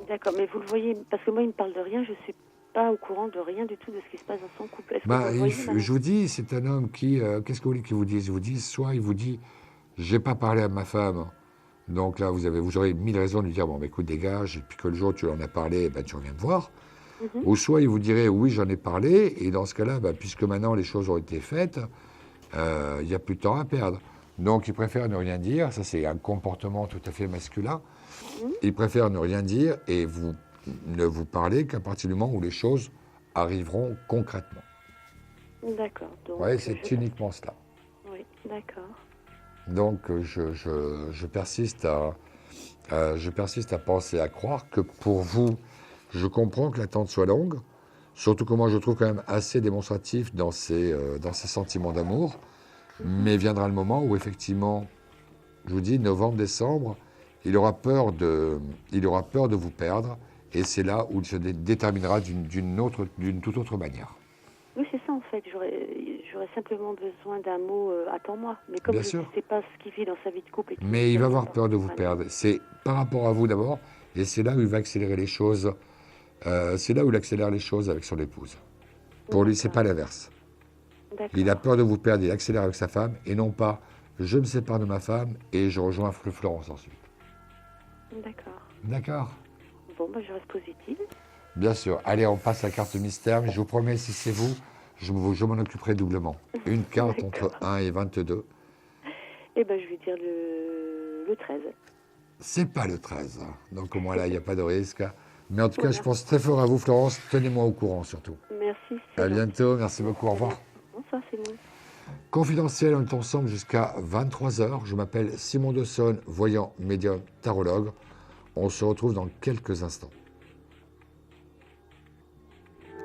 D'accord, mais vous le voyez, parce que moi, il ne me parle de rien, je ne suis pas au courant de rien du tout de ce qui se passe dans son couple. Est-ce que vous le voyez, je vous dis, c'est un homme qui... qu'est-ce que vous voulez qu'il vous dise? Soit il vous dit, j'ai pas parlé à ma femme, donc là, vous aurez 1000 raisons de lui dire, bon, bah, écoute, dégage, et puis que le jour où tu en as parlé, ben, tu reviens me voir. Ou soit il vous dirait, oui, j'en ai parlé, et dans ce cas-là, ben, puisque maintenant les choses ont été faites, il n'y a plus de temps à perdre. Donc, il préfère ne rien dire. Ça, c'est un comportement tout à fait masculin. Il préfère ne rien dire et ne vous parler qu'à partir du moment où les choses arriveront concrètement. D'accord. Oui, c'est uniquement cela. Oui, d'accord. Donc, je persiste à penser, à croire que pour vous, je comprends que l'attente soit longue, surtout que moi, je trouve quand même assez démonstratif dans ses sentiments d'amour. Mais viendra le moment où, effectivement, je vous dis, novembre, décembre, il aura peur de vous perdre. Et c'est là où il se déterminera d'une toute autre manière. Oui, c'est ça, en fait. J'aurais simplement besoin d'un mot attends-moi. Mais comme je ne sais pas ce qu'il vit dans sa vie de couple... Mais il va avoir peur de vous perdre. C'est par rapport à vous d'abord. Et c'est là où il va accélérer les choses. C'est là où il accélère les choses avec son épouse. Pour lui, c'est pas l'inverse. Il a peur de vous perdre, il accélère avec sa femme, et non pas je me sépare de ma femme et je rejoins Florence ensuite. D'accord. D'accord. Bon, je reste positive. Bien sûr. Allez, on passe à la carte mystère, mais je vous promets, si c'est vous, je m'en occuperai doublement. Une carte entre 1 et 22. Eh bien, je vais dire le 13. C'est pas le 13. Hein. Donc au moins là, il n'y a pas de risque. Mais en tout cas, je pense très fort à vous, Florence. Tenez-moi au courant, surtout. Merci. À bientôt. Merci beaucoup. Au revoir. Bonsoir, Simon. Confidentiel, on est ensemble jusqu'à 23h. Je m'appelle Simon Dessonne, voyant, médium, tarologue. On se retrouve dans quelques instants.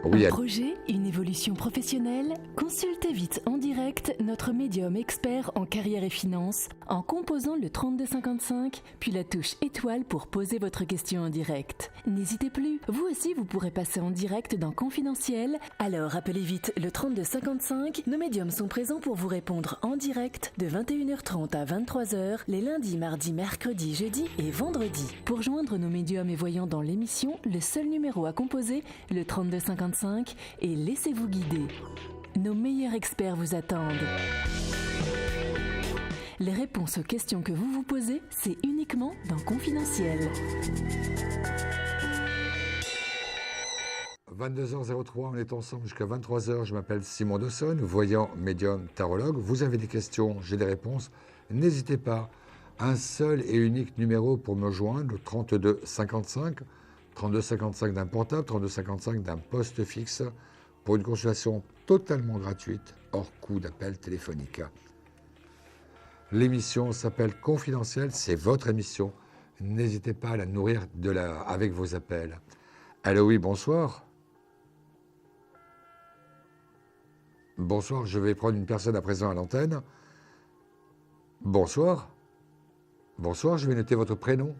Oui, un projet, une évolution professionnelle? Consultez vite en direct notre médium expert en carrière et finance en composant le 3255 puis la touche étoile pour poser votre question en direct. N'hésitez plus, vous aussi vous pourrez passer en direct dans Confidentiel. Alors appelez vite le 3255. Nos médiums sont présents pour vous répondre en direct de 21h30 à 23h les lundis, mardis, mercredis, jeudis et vendredis. Pour joindre nos médiums et voyants dans l'émission, le seul numéro à composer, le 3255, et laissez-vous guider. Nos meilleurs experts vous attendent. Les réponses aux questions que vous vous posez, c'est uniquement dans Confidentiel. 22h03, on est ensemble jusqu'à 23h. Je m'appelle Simon Dawson, voyant médium tarologue. Vous avez des questions, j'ai des réponses. N'hésitez pas. Un seul et unique numéro pour me joindre, le 32 55. 32 55 d'un portable, 32 55 d'un poste fixe, pour une consultation totalement gratuite, hors coût d'appel téléphonique. L'émission s'appelle Confidentiel, c'est votre émission. N'hésitez pas à la nourrir avec vos appels. Allô, oui, bonsoir. Bonsoir, je vais prendre une personne à présent à l'antenne. Bonsoir. Bonsoir, je vais noter votre prénom.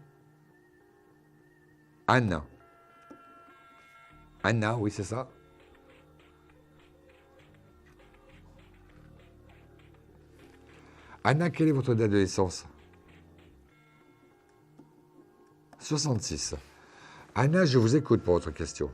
Anna. Anna, oui, c'est ça. Anna, quelle est votre date de naissance? 66. Anna, je vous écoute pour votre question.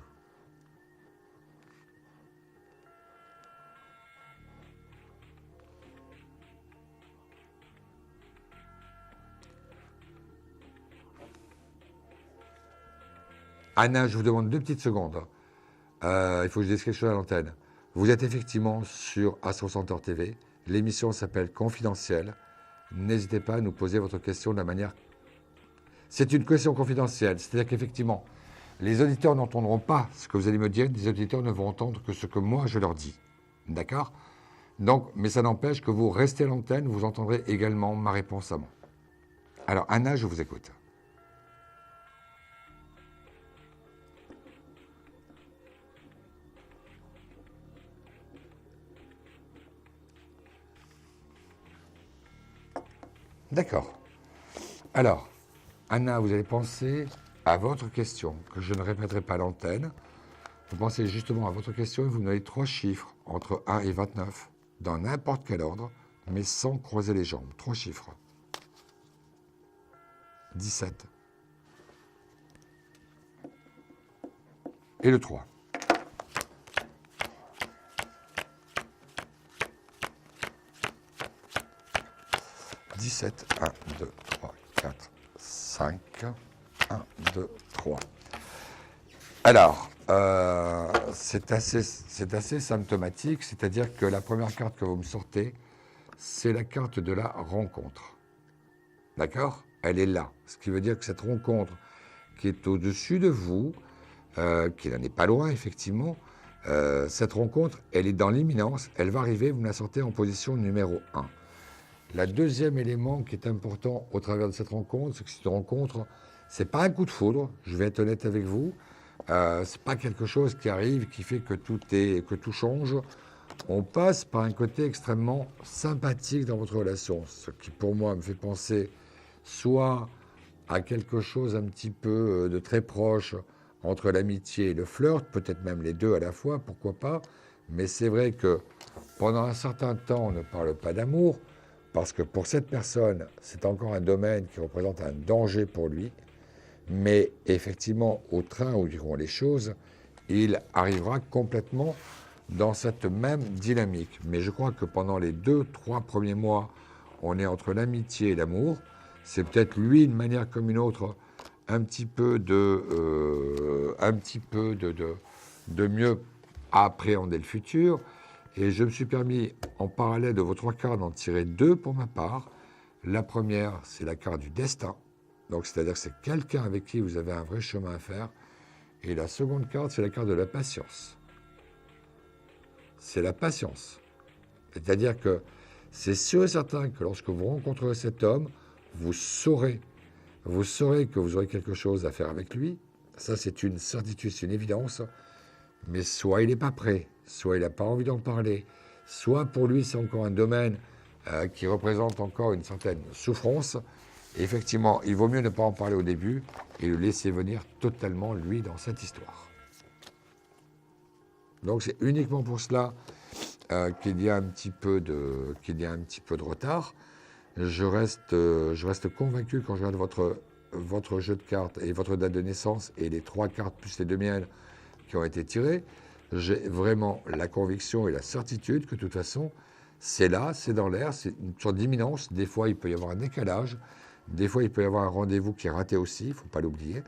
Anna, je vous demande 2 petites secondes. Il faut que je dise quelque chose à l'antenne. Vous êtes effectivement sur A60 TV. L'émission s'appelle Confidentiel. N'hésitez pas à nous poser votre question de la manière... C'est une question confidentielle, c'est-à-dire qu'effectivement, les auditeurs n'entendront pas ce que vous allez me dire, les auditeurs ne vont entendre que ce que moi je leur dis. D'accord? Donc, mais ça n'empêche que vous restez à l'antenne, vous entendrez également ma réponse à moi. Alors, Anna, je vous écoute. D'accord. Alors, Anna, vous allez penser à votre question, que je ne répéterai pas à l'antenne. Vous pensez justement à votre question et vous me donnez 3 chiffres, entre 1 et 29, dans n'importe quel ordre, mais sans croiser les jambes. 3 chiffres. 17. Et le 3. 17, 1, 2, 3, 4, 5, 1, 2, 3. Alors, c'est assez symptomatique, c'est-à-dire que la première carte que vous me sortez, c'est la carte de la rencontre. D'accord? Elle est là. Ce qui veut dire que cette rencontre qui est au-dessus de vous, qui n'en est pas loin, effectivement, cette rencontre, elle est dans l'imminence, elle va arriver, vous me la sortez en position numéro 1. Le deuxième élément qui est important au travers de cette rencontre, c'est que cette rencontre, c'est pas un coup de foudre, je vais être honnête avec vous, c'est pas quelque chose qui arrive, qui fait que tout change. On passe par un côté extrêmement sympathique dans votre relation, ce qui pour moi me fait penser soit à quelque chose un petit peu de très proche entre l'amitié et le flirt, peut-être même les deux à la fois, pourquoi pas, mais c'est vrai que pendant un certain temps, on ne parle pas d'amour, parce que pour cette personne, c'est encore un domaine qui représente un danger pour lui. Mais effectivement, au train où iront les choses, il arrivera complètement dans cette même dynamique. Mais je crois que pendant les 2-3 premiers mois, on est entre l'amitié et l'amour. C'est peut-être lui, d'une manière comme une autre, un petit peu de mieux appréhender le futur. Et je me suis permis, en parallèle de vos 3 cartes, d'en tirer 2 pour ma part. La première, c'est la carte du destin. Donc, c'est-à-dire que c'est quelqu'un avec qui vous avez un vrai chemin à faire. Et la seconde carte, c'est la carte de la patience. C'est la patience. C'est-à-dire que c'est sûr et certain que lorsque vous rencontrerez cet homme, vous saurez que vous aurez quelque chose à faire avec lui. Ça, c'est une certitude, c'est une évidence. Mais soit il n'est pas prêt, soit il n'a pas envie d'en parler, soit pour lui c'est encore un domaine qui représente encore une certaine souffrance. Et effectivement, il vaut mieux ne pas en parler au début et le laisser venir totalement, lui, dans cette histoire. Donc c'est uniquement pour cela qu'il y a un petit peu de retard. Je reste convaincu quand je regarde votre jeu de cartes et votre date de naissance et les 3 cartes plus les 2 miennes qui ont été tirées, j'ai vraiment la conviction et la certitude que de toute façon, C'est là, c'est dans l'air, c'est une sorte d'imminence. Des fois, il peut y avoir un décalage. Des fois, il peut y avoir un rendez-vous qui est raté aussi, il ne faut pas l'oublier.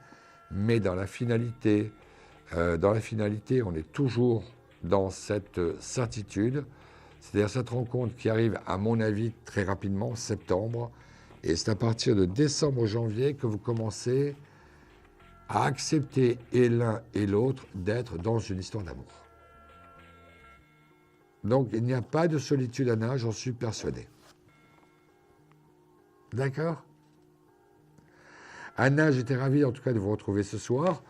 Mais dans la finalité, on est toujours dans cette certitude, c'est-à-dire cette rencontre qui arrive, à mon avis, très rapidement, en septembre. Et c'est à partir de décembre, janvier que vous commencez à accepter et l'un et l'autre d'être dans une histoire d'amour. Donc, il n'y a pas de solitude, Anna, j'en suis persuadé. D'accord ? Anna, j'étais ravi en tout cas de vous retrouver ce soir.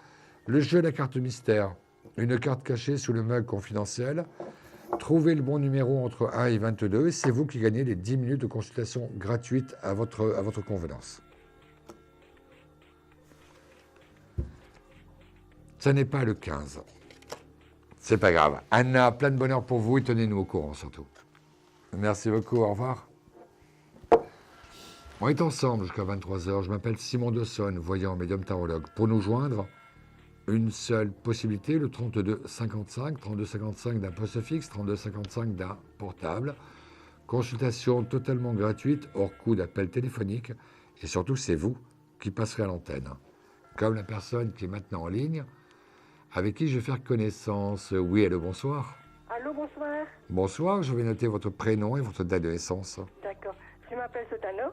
Le jeu de la carte mystère, une carte cachée sous le mug confidentiel. Trouvez le bon numéro entre 1 et 22 et c'est vous qui gagnez les 10 minutes de consultation gratuite à votre convenance. Ça n'est pas le 15. C'est pas grave. Anna, plein de bonheur pour vous et tenez-nous au courant surtout. Merci beaucoup, au revoir. On est ensemble jusqu'à 23h. Je m'appelle Simon Dawson, voyant médium tarologue. Pour nous joindre, une seule possibilité, le 3255, 3255 d'un poste fixe, 3255 d'un portable. Consultation totalement gratuite, hors coût d'appel téléphonique. Et surtout, c'est vous qui passerez à l'antenne. Comme la personne qui est maintenant en ligne, avec qui je vais faire connaissance. Oui, allô, bonsoir. Allô, bonsoir. Bonsoir, je vais noter votre prénom et votre date de naissance. D'accord. Je m'appelle Sotano.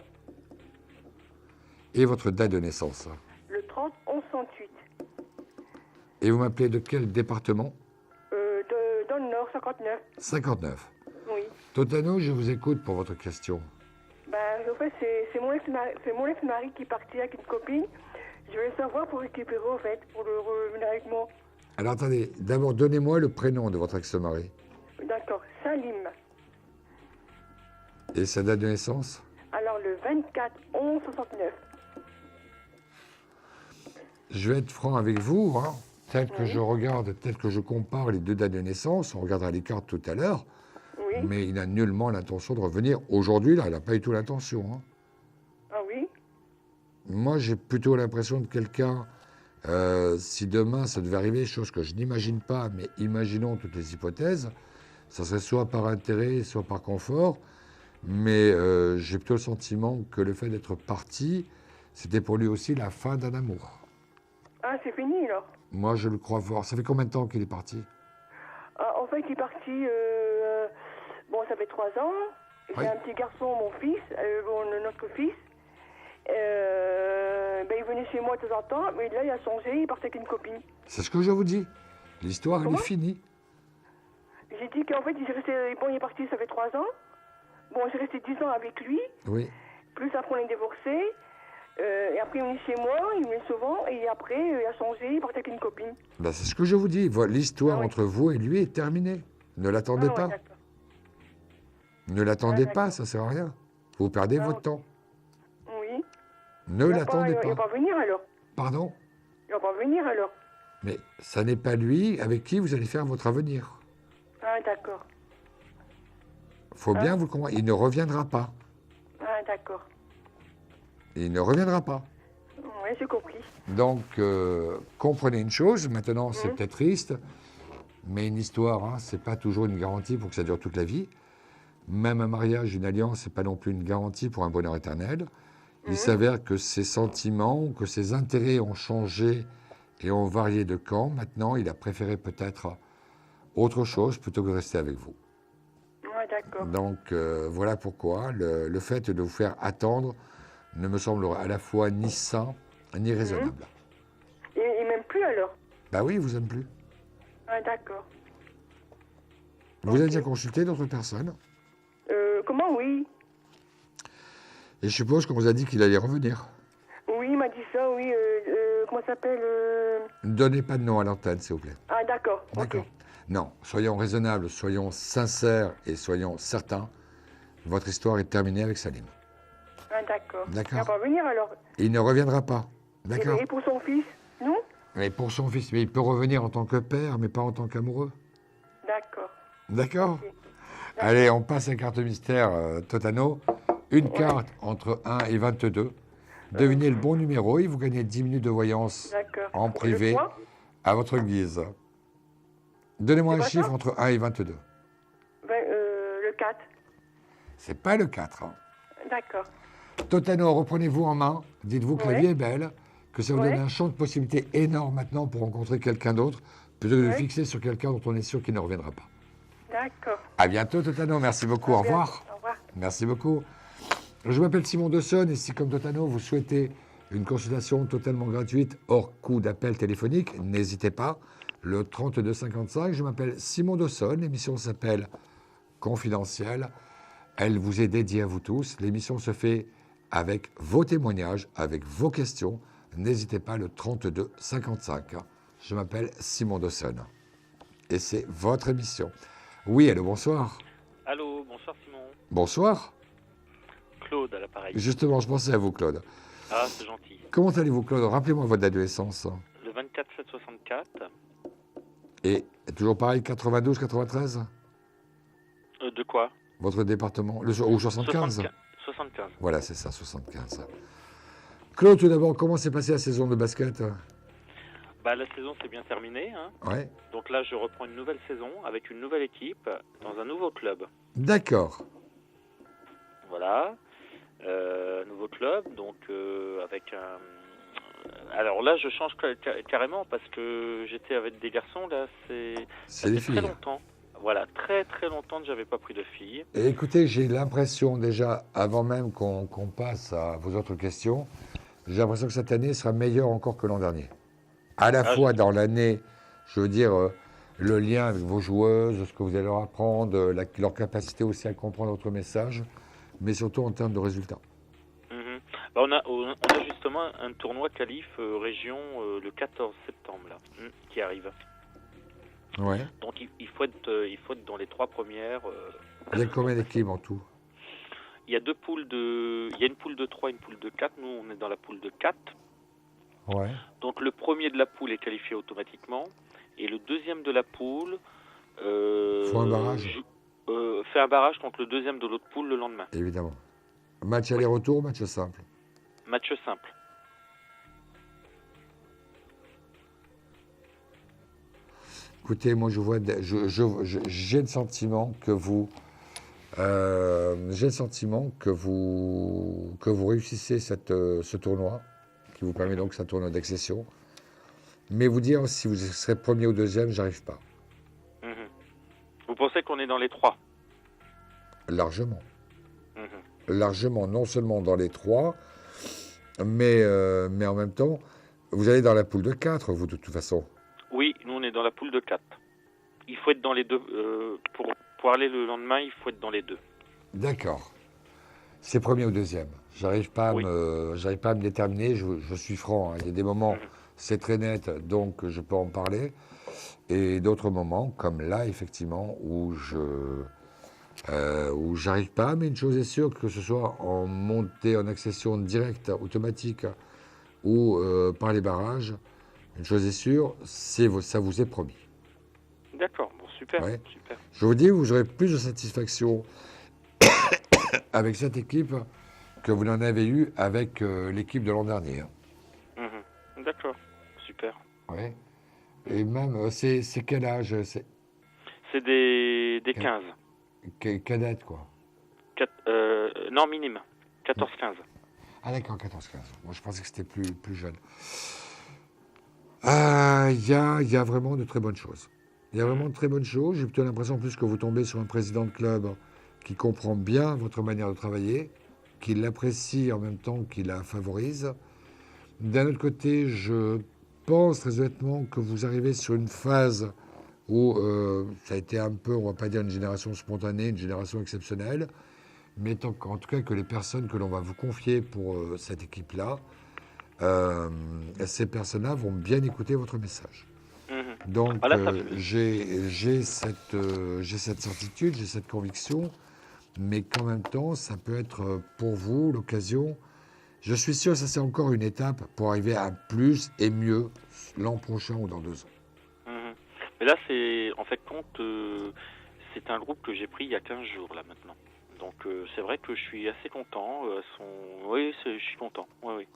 Et votre date de naissance. Le 30 11 68. Et vous m'appelez de quel département? Dans le Nord, 59. 59. Oui. Totano, je vous écoute pour votre question. Ben, en fait, c'est mon ex-mari qui est parti avec une copine. Je voulais savoir pour récupérer, en fait, pour le revenir avec moi. Alors attendez, d'abord donnez-moi le prénom de votre ex-mari. D'accord. Salim. Et sa date de naissance? Alors, le 24 11 69. Je vais être franc avec vous, hein. Tel que je regarde, tel que je compare les deux dates de naissance, on regardera les cartes tout à l'heure, Oui. mais il n'a nullement l'intention de revenir aujourd'hui, là, il n'a pas du tout l'intention. Hein. Ah oui. Moi, j'ai plutôt l'impression de quelqu'un, si demain ça devait arriver, chose que je n'imagine pas, mais imaginons toutes les hypothèses, ça serait soit par intérêt, soit par confort, mais j'ai plutôt le sentiment que le fait d'être parti, c'était pour lui aussi la fin d'un amour. Ah, c'est fini, là. Moi, je le crois fort. Ça fait combien de temps qu'il est parti? Ah, en fait, il est parti, bon, ça fait 3 ans. J'ai Oui. un petit garçon, mon fils, notre fils. Ben, il venait chez moi de temps en temps, mais là, il a changé, il partait avec une copine. C'est ce que je vous dis. L'histoire, elle est Comment finie. J'ai dit qu'en fait, il est parti, ça fait 3 ans. Bon, j'ai resté 10 ans avec lui. Oui. Plus après, on est divorcé. Et après, il venait chez moi, il venait souvent. Et après, il a changé, il partait avec une copine. Ben, c'est ce que je vous dis. L'histoire Ah oui. entre vous et lui est terminée. Ne l'attendez Ah, ouais, pas. d'accord. Ne l'attendez Ah, pas, d'accord. ça sert à rien. Vous perdez Ah, votre ok. temps. Oui. Ne l'attendez Il va pas. pas venir alors. Pardon? Il va pas venir alors. Mais ça n'est pas lui avec qui vous allez faire votre avenir. Ah, d'accord. Faut bien vous comprendre. Il ne reviendra pas. Ah, d'accord. Il ne reviendra pas. Oui, j'ai compris. Donc, comprenez une chose. Maintenant, c'est Mhm. peut-être triste, mais une histoire, hein, c'est pas toujours une garantie pour que ça dure toute la vie. Même un mariage, une alliance, c'est pas non plus une garantie pour un bonheur éternel. Il s'avère que ses sentiments, que ses intérêts ont changé et ont varié de camp. Maintenant, il a préféré peut-être autre chose plutôt que de rester avec vous. Ouais, d'accord. Donc, voilà pourquoi le fait de vous faire attendre ne me semble à la fois ni sain ni raisonnable. Il m'aime plus alors. Bah oui, il vous aime plus. Ah, d'accord. Vous avez déjà consulté d'autres personnes Comment, oui. et je suppose qu'on vous a dit qu'il allait revenir. Oui, il m'a dit ça, oui. Comment ça s'appelle Ne donnez pas de nom à l'antenne, s'il vous plaît. Ah, d'accord. ok. D'accord. Non, soyons raisonnables, soyons sincères et soyons certains. Votre histoire est terminée avec Salim. Ah, d'accord. D'accord. Il va pas venir alors. Il ne reviendra pas. D'accord. Et pour son fils, non? Mais pour son fils, mais il peut revenir en tant que père, mais pas en tant qu'amoureux. D'accord. D'accord. Ok. Allez, on passe à la carte mystère, Totano. Une carte entre 1 et 22. Devinez le bon numéro et vous gagnez 10 minutes de voyance D'accord. en privé Le 3, à votre guise. Donnez-moi C'est un pas chiffre ça entre 1 et 22. le 4. C'est pas le 4. Hein. D'accord. Totano, reprenez-vous en main. Dites-vous que la Ouais. vie est belle, que ça vous Ouais. donne un champ de possibilités énorme maintenant pour rencontrer quelqu'un d'autre, plutôt que de Ouais. fixer sur quelqu'un dont on est sûr qu'il ne reviendra pas. D'accord. À bientôt, Totano. Merci beaucoup. Au revoir. Au revoir. Merci beaucoup. Je m'appelle Simon Dessonne et si, comme Totano, vous souhaitez une consultation totalement gratuite, hors coût d'appel téléphonique, n'hésitez pas. Le 3255, je m'appelle Simon Dessonne. L'émission s'appelle Confidentiel. Elle vous est dédiée à vous tous. L'émission se fait avec vos témoignages, avec vos questions. N'hésitez pas, le 3255. Je m'appelle Simon Dessonne. Et c'est votre émission. Oui, allô, bonsoir. Allô, bonsoir Simon. Bonsoir. Claude à l'appareil. Justement, je pensais à vous, Claude. Ah, c'est gentil. Comment allez-vous, Claude? Rappelez-moi votre date de naissance. Le 24 7 64. Et toujours pareil, 92, 93? De quoi? Votre département? Ou 75? 75. Voilà, c'est ça, 75. Claude, tout d'abord, comment s'est passée la saison de basket? Bah, la saison s'est bien terminée. Hein. Ouais. Donc là, je reprends une nouvelle saison avec une nouvelle équipe dans un nouveau club. D'accord. Voilà. Nouveau club, donc avec un... Alors là, je change carrément parce que j'étais avec des garçons, là, C'est les très filles. longtemps. Voilà, très très longtemps que j'avais pas pris de filles. Et écoutez, j'ai l'impression déjà, avant même qu'on passe à vos autres questions, j'ai l'impression que cette année sera meilleure encore que l'an dernier. À la fois dans l'année, je veux dire, le lien avec vos joueuses, ce que vous allez leur apprendre, leur capacité aussi à comprendre votre message, mais surtout en termes de résultats. Mhm. Bah, on a justement un tournoi qualif région le 14 septembre là, qui arrive. Ouais. Donc il faut être dans les 3 premières. Il y a combien d'équipes en tout? Il y a il y a une poule de 3, une poule de 4. Nous, on est dans la poule de 4. Ouais. Donc le premier de la poule est qualifié automatiquement. Et le deuxième de la poule Faut un barrage. fait un barrage contre le deuxième de l'autre poule le lendemain. Évidemment. Match aller-retour, match simple. Match simple. Écoutez, moi, j'ai le sentiment que vous réussissez ce tournoi, qui vous permet donc un tournoi d'accession. Mais vous dire si vous serez premier ou deuxième, j'arrive pas. Mhm. Vous pensez qu'on est dans les 3? Largement. Mhm. Largement, non seulement dans les 3, mais en même temps, vous allez dans la poule de 4, vous, de toute façon. Oui, nous on est dans la poule de 4. Il faut être dans les deux. Pour aller le lendemain, il faut être dans les 2. D'accord. C'est premier ou deuxième. J'arrive pas, Oui. j'arrive pas à me déterminer, je suis franc. Hein. Il y a des moments, c'est très net, donc je peux en parler. Et d'autres moments, comme là, effectivement, où j'arrive pas. Mais une chose est sûre, que ce soit en montée, en accession directe, automatique, ou par les barrages, une chose est sûre, ça vous est promis. D'accord, bon, super, Ouais. super. Je vous dis, vous aurez plus de satisfaction avec cette équipe que vous n'en avez eu avec l'équipe de l'an dernier. Mhm. D'accord, super. Ouais. Et même, c'est quel âge? C'est C'est des 15. cadette, quoi. Non, minime. 14-15. Ah d'accord, 14-15. Moi, je pensais que c'était plus jeune. Il y a vraiment de très bonnes choses. Il y a vraiment de très bonnes choses. J'ai plutôt l'impression en plus que vous tombez sur un président de club qui comprend bien votre manière de travailler, qui l'apprécie en même temps qu'il la favorise. D'un autre côté, je pense très honnêtement que vous arrivez sur une phase où ça a été un peu, on va pas dire une génération spontanée, une génération exceptionnelle, mais en tout cas que les personnes que l'on va vous confier pour cette équipe-là, ces personnes-là vont bien écouter votre message. Mhm. Donc, Ah, là, ça j'ai cette certitude, j'ai cette conviction, mais qu'en même temps, ça peut être pour vous l'occasion. Je suis sûr que ça, c'est encore une étape pour arriver à plus et mieux l'an prochain ou dans 2 ans. Mhm. Mais là, c'est en fait compte, c'est un groupe que j'ai pris il y a 15 jours là maintenant. Donc c'est vrai que je suis assez content. Oui, je suis content. Oui, oui.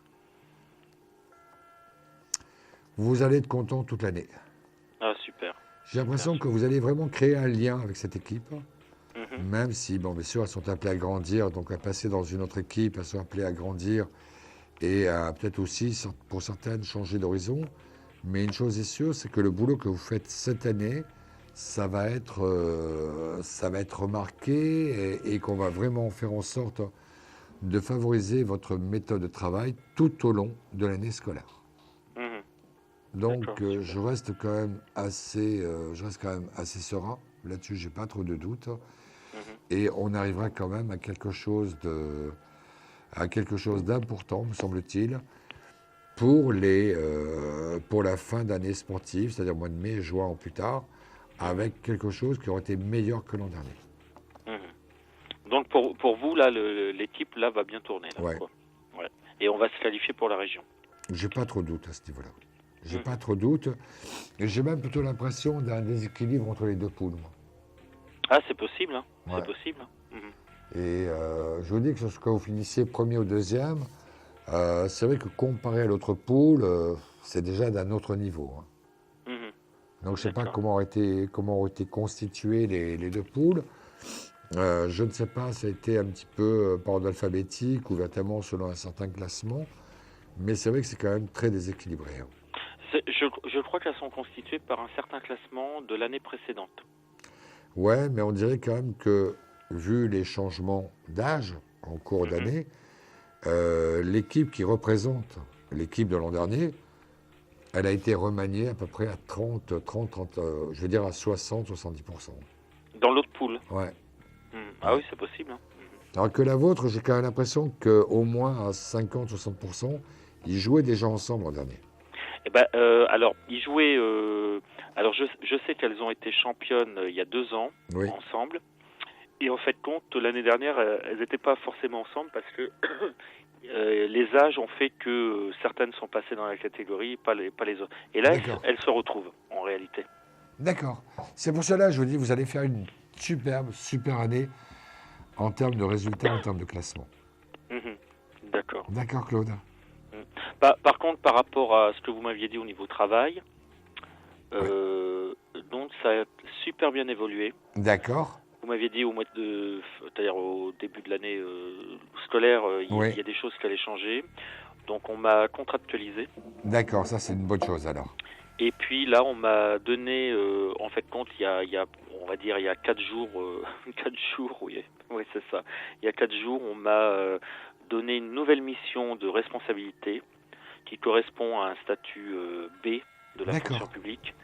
Vous allez être content toute l'année. Ah, super. J'ai l'impression que vous allez vraiment créer un lien avec cette équipe. Mhm. Même si, bon, bien sûr, elles sont appelées à grandir, donc à passer dans une autre équipe, elles sont appelées à grandir et à peut-être aussi, pour certaines, changer d'horizon. Mais une chose est sûre, c'est que le boulot que vous faites cette année, ça va être remarqué et qu'on va vraiment faire en sorte de favoriser votre méthode de travail tout au long de l'année scolaire. Donc, je reste quand même assez serein. Là-dessus, j'ai pas trop de doutes. Et on arrivera quand même à quelque chose d'important, me semble-t-il, pour la fin d'année sportive, c'est-à-dire mois de mai, juin ou plus tard, avec quelque chose qui aurait été meilleur que l'an dernier. Donc pour vous, là, l'équipe là, va bien tourner. Là, ouais. Quoi. Ouais. Et on va se qualifier pour la région. J'ai pas trop de doute à ce niveau-là. J'ai pas trop de doute. Et j'ai même plutôt l'impression d'un déséquilibre entre les deux poules. Moi. Ah, c'est possible. Hein. Ouais. C'est possible. Et je vous dis que lorsque vous finissiez premier ou deuxième, c'est vrai que comparé à l'autre poule, c'est déjà d'un autre niveau. Hein. Donc je ne sais pas comment ont été constituées les deux poules. Je ne sais pas, ça a été un petit peu par ordre alphabétique ou véritablement selon un certain classement, mais c'est vrai que c'est quand même très déséquilibré. Hein. Je crois qu'elles sont constituées par un certain classement de l'année précédente. Ouais, mais on dirait quand même que, vu les changements d'âge en cours d'année, l'équipe qui représente l'équipe de l'an dernier, elle a été remaniée à peu près à 30, je veux dire à 60-70%. Dans l'autre poule. Ouais. Ah oui, c'est possible. Hein. Alors que la vôtre, j'ai quand même l'impression qu'au moins à 50-60%, ils jouaient déjà ensemble l'an dernier. Eh ben, alors, ils jouaient... alors, je sais qu'elles ont été championnes il y a 2 ans, ensemble. Et en fait, compte, l'année dernière, elles n'étaient pas forcément ensemble parce que les âges ont fait que certaines sont passées dans la catégorie, pas les autres. Et là, elles se retrouvent, en réalité. D'accord. C'est pour cela, je vous dis, vous allez faire une super année en termes de résultats, en termes de classement. D'accord. D'accord, Claude. Par contre, par rapport à ce que vous m'aviez dit au niveau travail, donc ça a super bien évolué. D'accord. Vous m'aviez dit c'est-à-dire au début de l'année scolaire, il y a des choses qui allaient changer. Donc on m'a contractualisé. D'accord, ça c'est une bonne chose alors. Et puis là, on m'a donné, en fait, compte, il y a on va dire, il y a 4 jours, 4 jours, oui, c'est ça. Il y a 4 jours, on m'a donné une nouvelle mission de responsabilité qui correspond à un statut B de la fonction publique.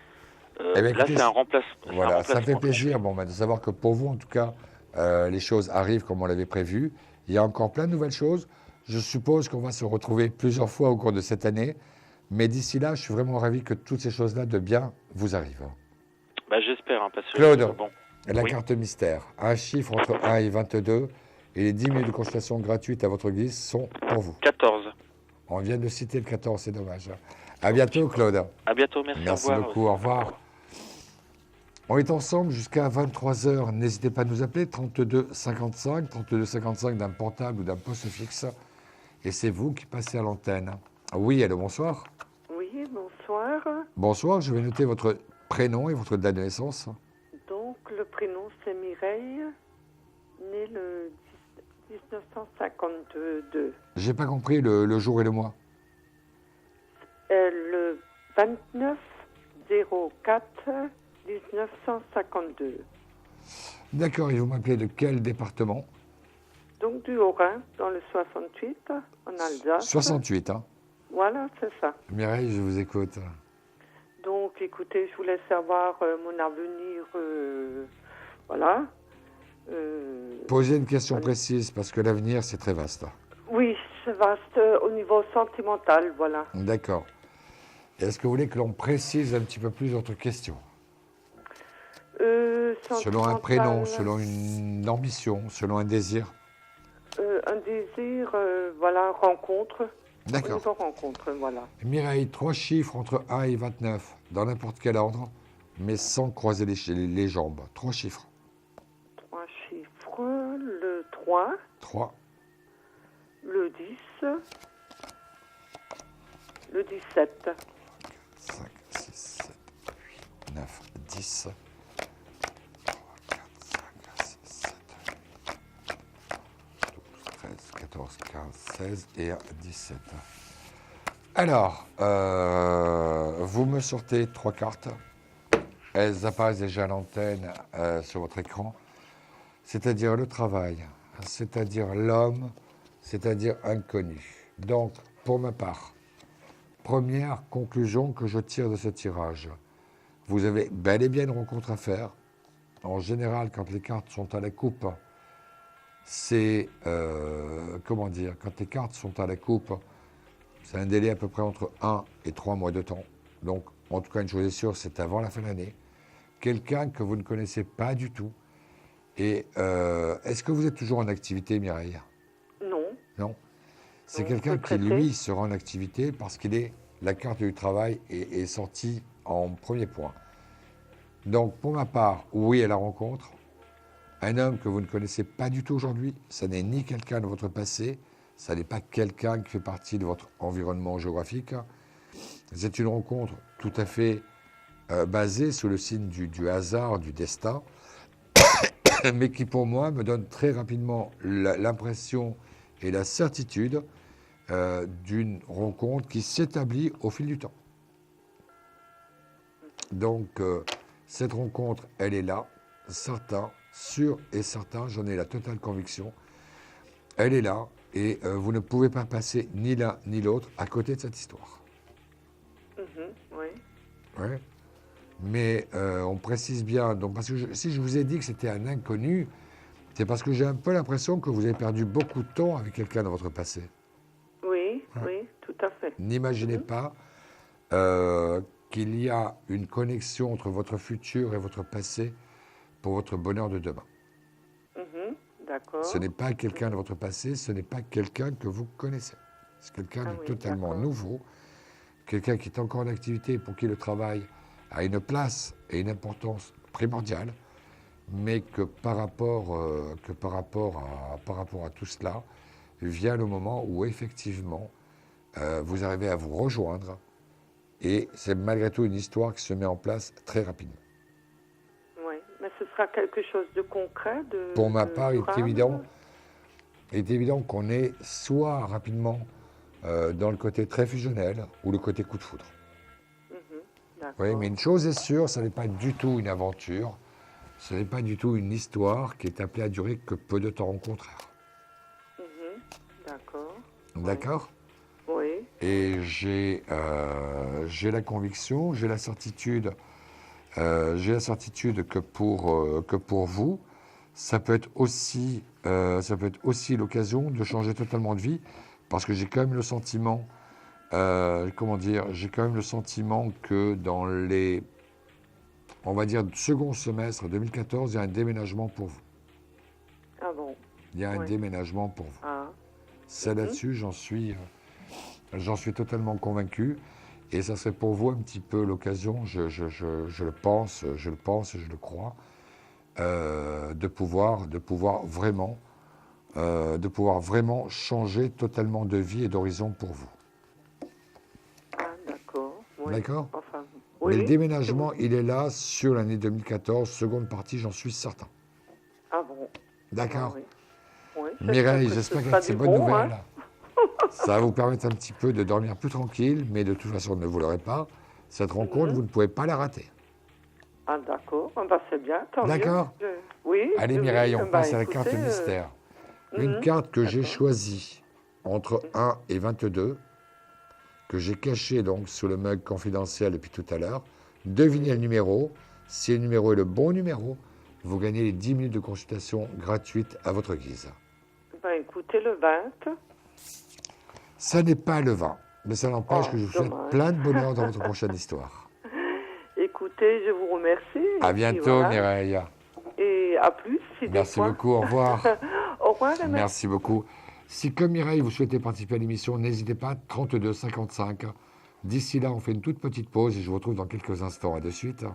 Là, c'est un remplacement. Voilà, ça fait plaisir de savoir que pour vous, en tout cas, les choses arrivent comme on l'avait prévu. Il y a encore plein de nouvelles choses. Je suppose qu'on va se retrouver plusieurs fois au cours de cette année. Mais d'ici là, je suis vraiment ravi que toutes ces choses-là de bien vous arrivent. J'espère, parce que... Claude, la carte mystère, un chiffre entre 1 et 22, et les 10 minutes de consultation gratuite à votre guise sont pour vous. 14. On vient de citer le 14, c'est dommage. À bientôt, Claude. À bientôt, merci. Merci beaucoup, au revoir. On est ensemble jusqu'à 23h. N'hésitez pas à nous appeler, 32 55 d'un portable ou d'un poste fixe. Et c'est vous qui passez à l'antenne. Oui, allô, bonsoir. Oui, bonsoir. Bonsoir, je vais noter votre prénom et votre date de naissance. Donc, le prénom, c'est Mireille, née le 1952. J'ai pas compris le jour et le mois. Le 29-04-1952. D'accord, et vous m'appelez de quel département? Donc, du Haut-Rhin, dans le 68, en Alsace. 68, hein? Voilà, c'est ça. Mireille, je vous écoute. Donc, écoutez, je voulais savoir mon avenir, voilà. Posez une question précise, parce que l'avenir, c'est très vaste. Oui, c'est vaste au niveau sentimental, voilà. D'accord. Est-ce que vous voulez que l'on précise un petit peu plus votre question? Selon un prénom, selon une ambition, selon un désir? Un désir, voilà, rencontre. D'accord. Rencontre, voilà. Mireille, 3 chiffres entre 1 et 29, dans n'importe quel ordre, mais sans croiser les jambes. 3 chiffres. 3 chiffres, le 3. 3. Le 10. Le 17. 5, 6, 7, 8, 9, 10. 3, 4, 5, 6, 7, un 16 et un 17. Alors, vous me sortez 3 cartes. Elles apparaissent déjà à l'antenne sur votre écran. C'est-à-dire le travail, c'est-à-dire l'homme, c'est-à-dire inconnu. Donc, pour ma part, première conclusion que je tire de ce tirage. Vous avez bel et bien une rencontre à faire. En général, quand les cartes sont à la coupe, c'est, quand les cartes sont à la coupe, c'est un délai à peu près entre 1 et 3 mois de temps. Donc, en tout cas, une chose est sûre, c'est avant la fin de l'année. Quelqu'un que vous ne connaissez pas du tout. Et est-ce que vous êtes toujours en activité, Mireille? Non. Non. C'est quelqu'un qui, lui, sera en activité parce qu'il est, la carte du travail est sortie en premier point. Donc, pour ma part, oui à la rencontre. Un homme que vous ne connaissez pas du tout aujourd'hui, ça n'est ni quelqu'un de votre passé, ça n'est pas quelqu'un qui fait partie de votre environnement géographique. C'est une rencontre tout à fait basée sous le signe du hasard, du destin, mais qui pour moi me donne très rapidement l'impression et la certitude d'une rencontre qui s'établit au fil du temps. Donc, cette rencontre, elle est là, certain, sûr et certain, j'en ai la totale conviction. Elle est là et vous ne pouvez pas passer ni l'un ni l'autre à côté de cette histoire. Oui. Ouais. Mais on précise bien, donc, parce que si je vous ai dit que c'était un inconnu, c'est parce que j'ai un peu l'impression que vous avez perdu beaucoup de temps avec quelqu'un dans votre passé. Oui, oui, tout à fait. N'imaginez pas qu'il y a une connexion entre votre futur et votre passé pour votre bonheur de demain. D'accord. Ce n'est pas quelqu'un de votre passé, ce n'est pas quelqu'un que vous connaissez. C'est quelqu'un de totalement nouveau, quelqu'un qui est encore en activité, pour qui le travail a une place et une importance primordiale, mais que par rapport à tout cela, vient le moment où effectivement vous arrivez à vous rejoindre, et c'est malgré tout une histoire qui se met en place très rapidement. Oui, mais ce sera quelque chose de concret, Pour ma part, il est évident qu'on est soit rapidement dans le côté très fusionnel ou le côté coup de foudre. Oui, mais une chose est sûre, ce n'est pas du tout une aventure, ce n'est pas du tout une histoire qui est appelée à durer que peu de temps, au contraire. D'accord. D'accord ? Oui. Et j'ai la conviction, j'ai la certitude que pour vous, ça peut être aussi l'occasion de changer totalement de vie, parce que j'ai quand même le sentiment, j'ai quand même le sentiment que dans les, on va dire, second semestre 2014, il y a un déménagement pour vous. Ah bon? Il y a un déménagement pour vous. Ah. Ça, là-dessus, j'en suis totalement convaincu. Et ça serait pour vous un petit peu l'occasion, je le pense et je le crois, de pouvoir vraiment changer totalement de vie et d'horizon pour vous. Ah, d'accord. Oui. D'accord ? Enfin, mais le déménagement, il est là sur l'année 2014, seconde partie, j'en suis certain. Ah bon? D'accord. Ah, oui. Oui, Mireille, j'espère qu'avec ces bonnes nouvelles, ça va vous permettre un petit peu de dormir plus tranquille, mais de toute façon, ne vous l'aurez pas. Cette rencontre, vous ne pouvez pas la rater. Ah, d'accord. Ah, bah, c'est bien. D'accord. Oui. Allez, Mireille, on passe à la carte mystère. Une carte que j'ai choisie entre 1 et 22, que j'ai cachée donc sous le mug confidentiel depuis tout à l'heure. Devinez le numéro. Si le numéro est le bon numéro, vous gagnez les 10 minutes de consultation gratuite à votre guise. Bah, écoutez, le 20. Ça n'est pas le 20, mais ça n'empêche que je vous souhaite plein de bonheur dans votre prochaine histoire. Écoutez, je vous remercie. À bientôt, Mireille. Et à plus. Merci beaucoup, au revoir. Au revoir, merci beaucoup. Si, comme Mireille, vous souhaitez participer à l'émission, n'hésitez pas, 32 55. D'ici là, on fait une toute petite pause et je vous retrouve dans quelques instants. À de suite.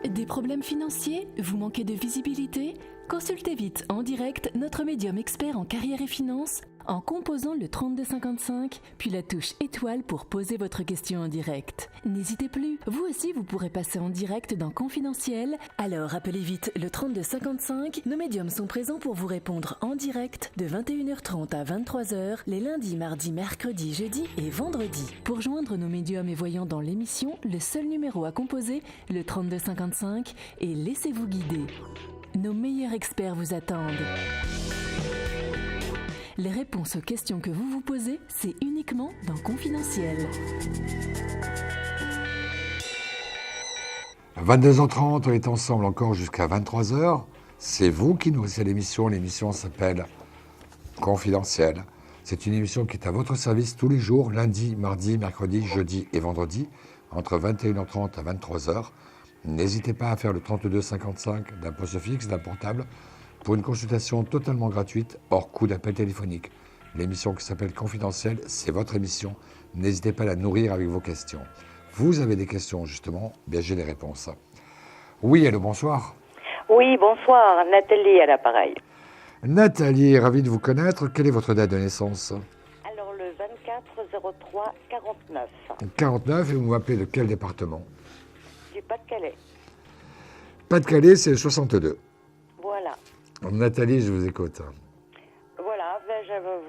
Des problèmes financiers? Vous manquez de visibilité? Consultez vite en direct notre médium expert en carrière et finance en composant le 3255, puis la touche étoile pour poser votre question en direct. N'hésitez plus, vous aussi vous pourrez passer en direct dans Confidentiel. Alors appelez vite le 3255, nos médiums sont présents pour vous répondre en direct de 21h30 à 23h, les lundis, mardis, mercredis, jeudis et vendredis. Pour joindre nos médiums et voyants dans l'émission, le seul numéro à composer, le 3255, et laissez-vous guider. Nos meilleurs experts vous attendent. Les réponses aux questions que vous vous posez, c'est uniquement dans Confidentiel. 22h30, on est ensemble encore jusqu'à 23h. C'est vous qui nourrissez l'émission. L'émission s'appelle Confidentiel. C'est une émission qui est à votre service tous les jours, lundi, mardi, mercredi, jeudi et vendredi, entre 21h30 à 23h. N'hésitez pas à faire le 3255 d'un poste fixe, d'un portable, pour une consultation totalement gratuite, hors coût d'appel téléphonique. L'émission qui s'appelle Confidentiel, c'est votre émission. N'hésitez pas à la nourrir avec vos questions. Vous avez des questions, justement, bien j'ai les réponses. Oui, allô, bonsoir. Oui, bonsoir, Nathalie à l'appareil. Nathalie, ravi de vous connaître. Quelle est votre date de naissance? Alors, le 24-03-49. 49, et vous m'appelez de quel département? Du Pas-de-Calais. Pas-de-Calais, c'est le 62. Voilà. Nathalie, je vous écoute. Voilà, je veux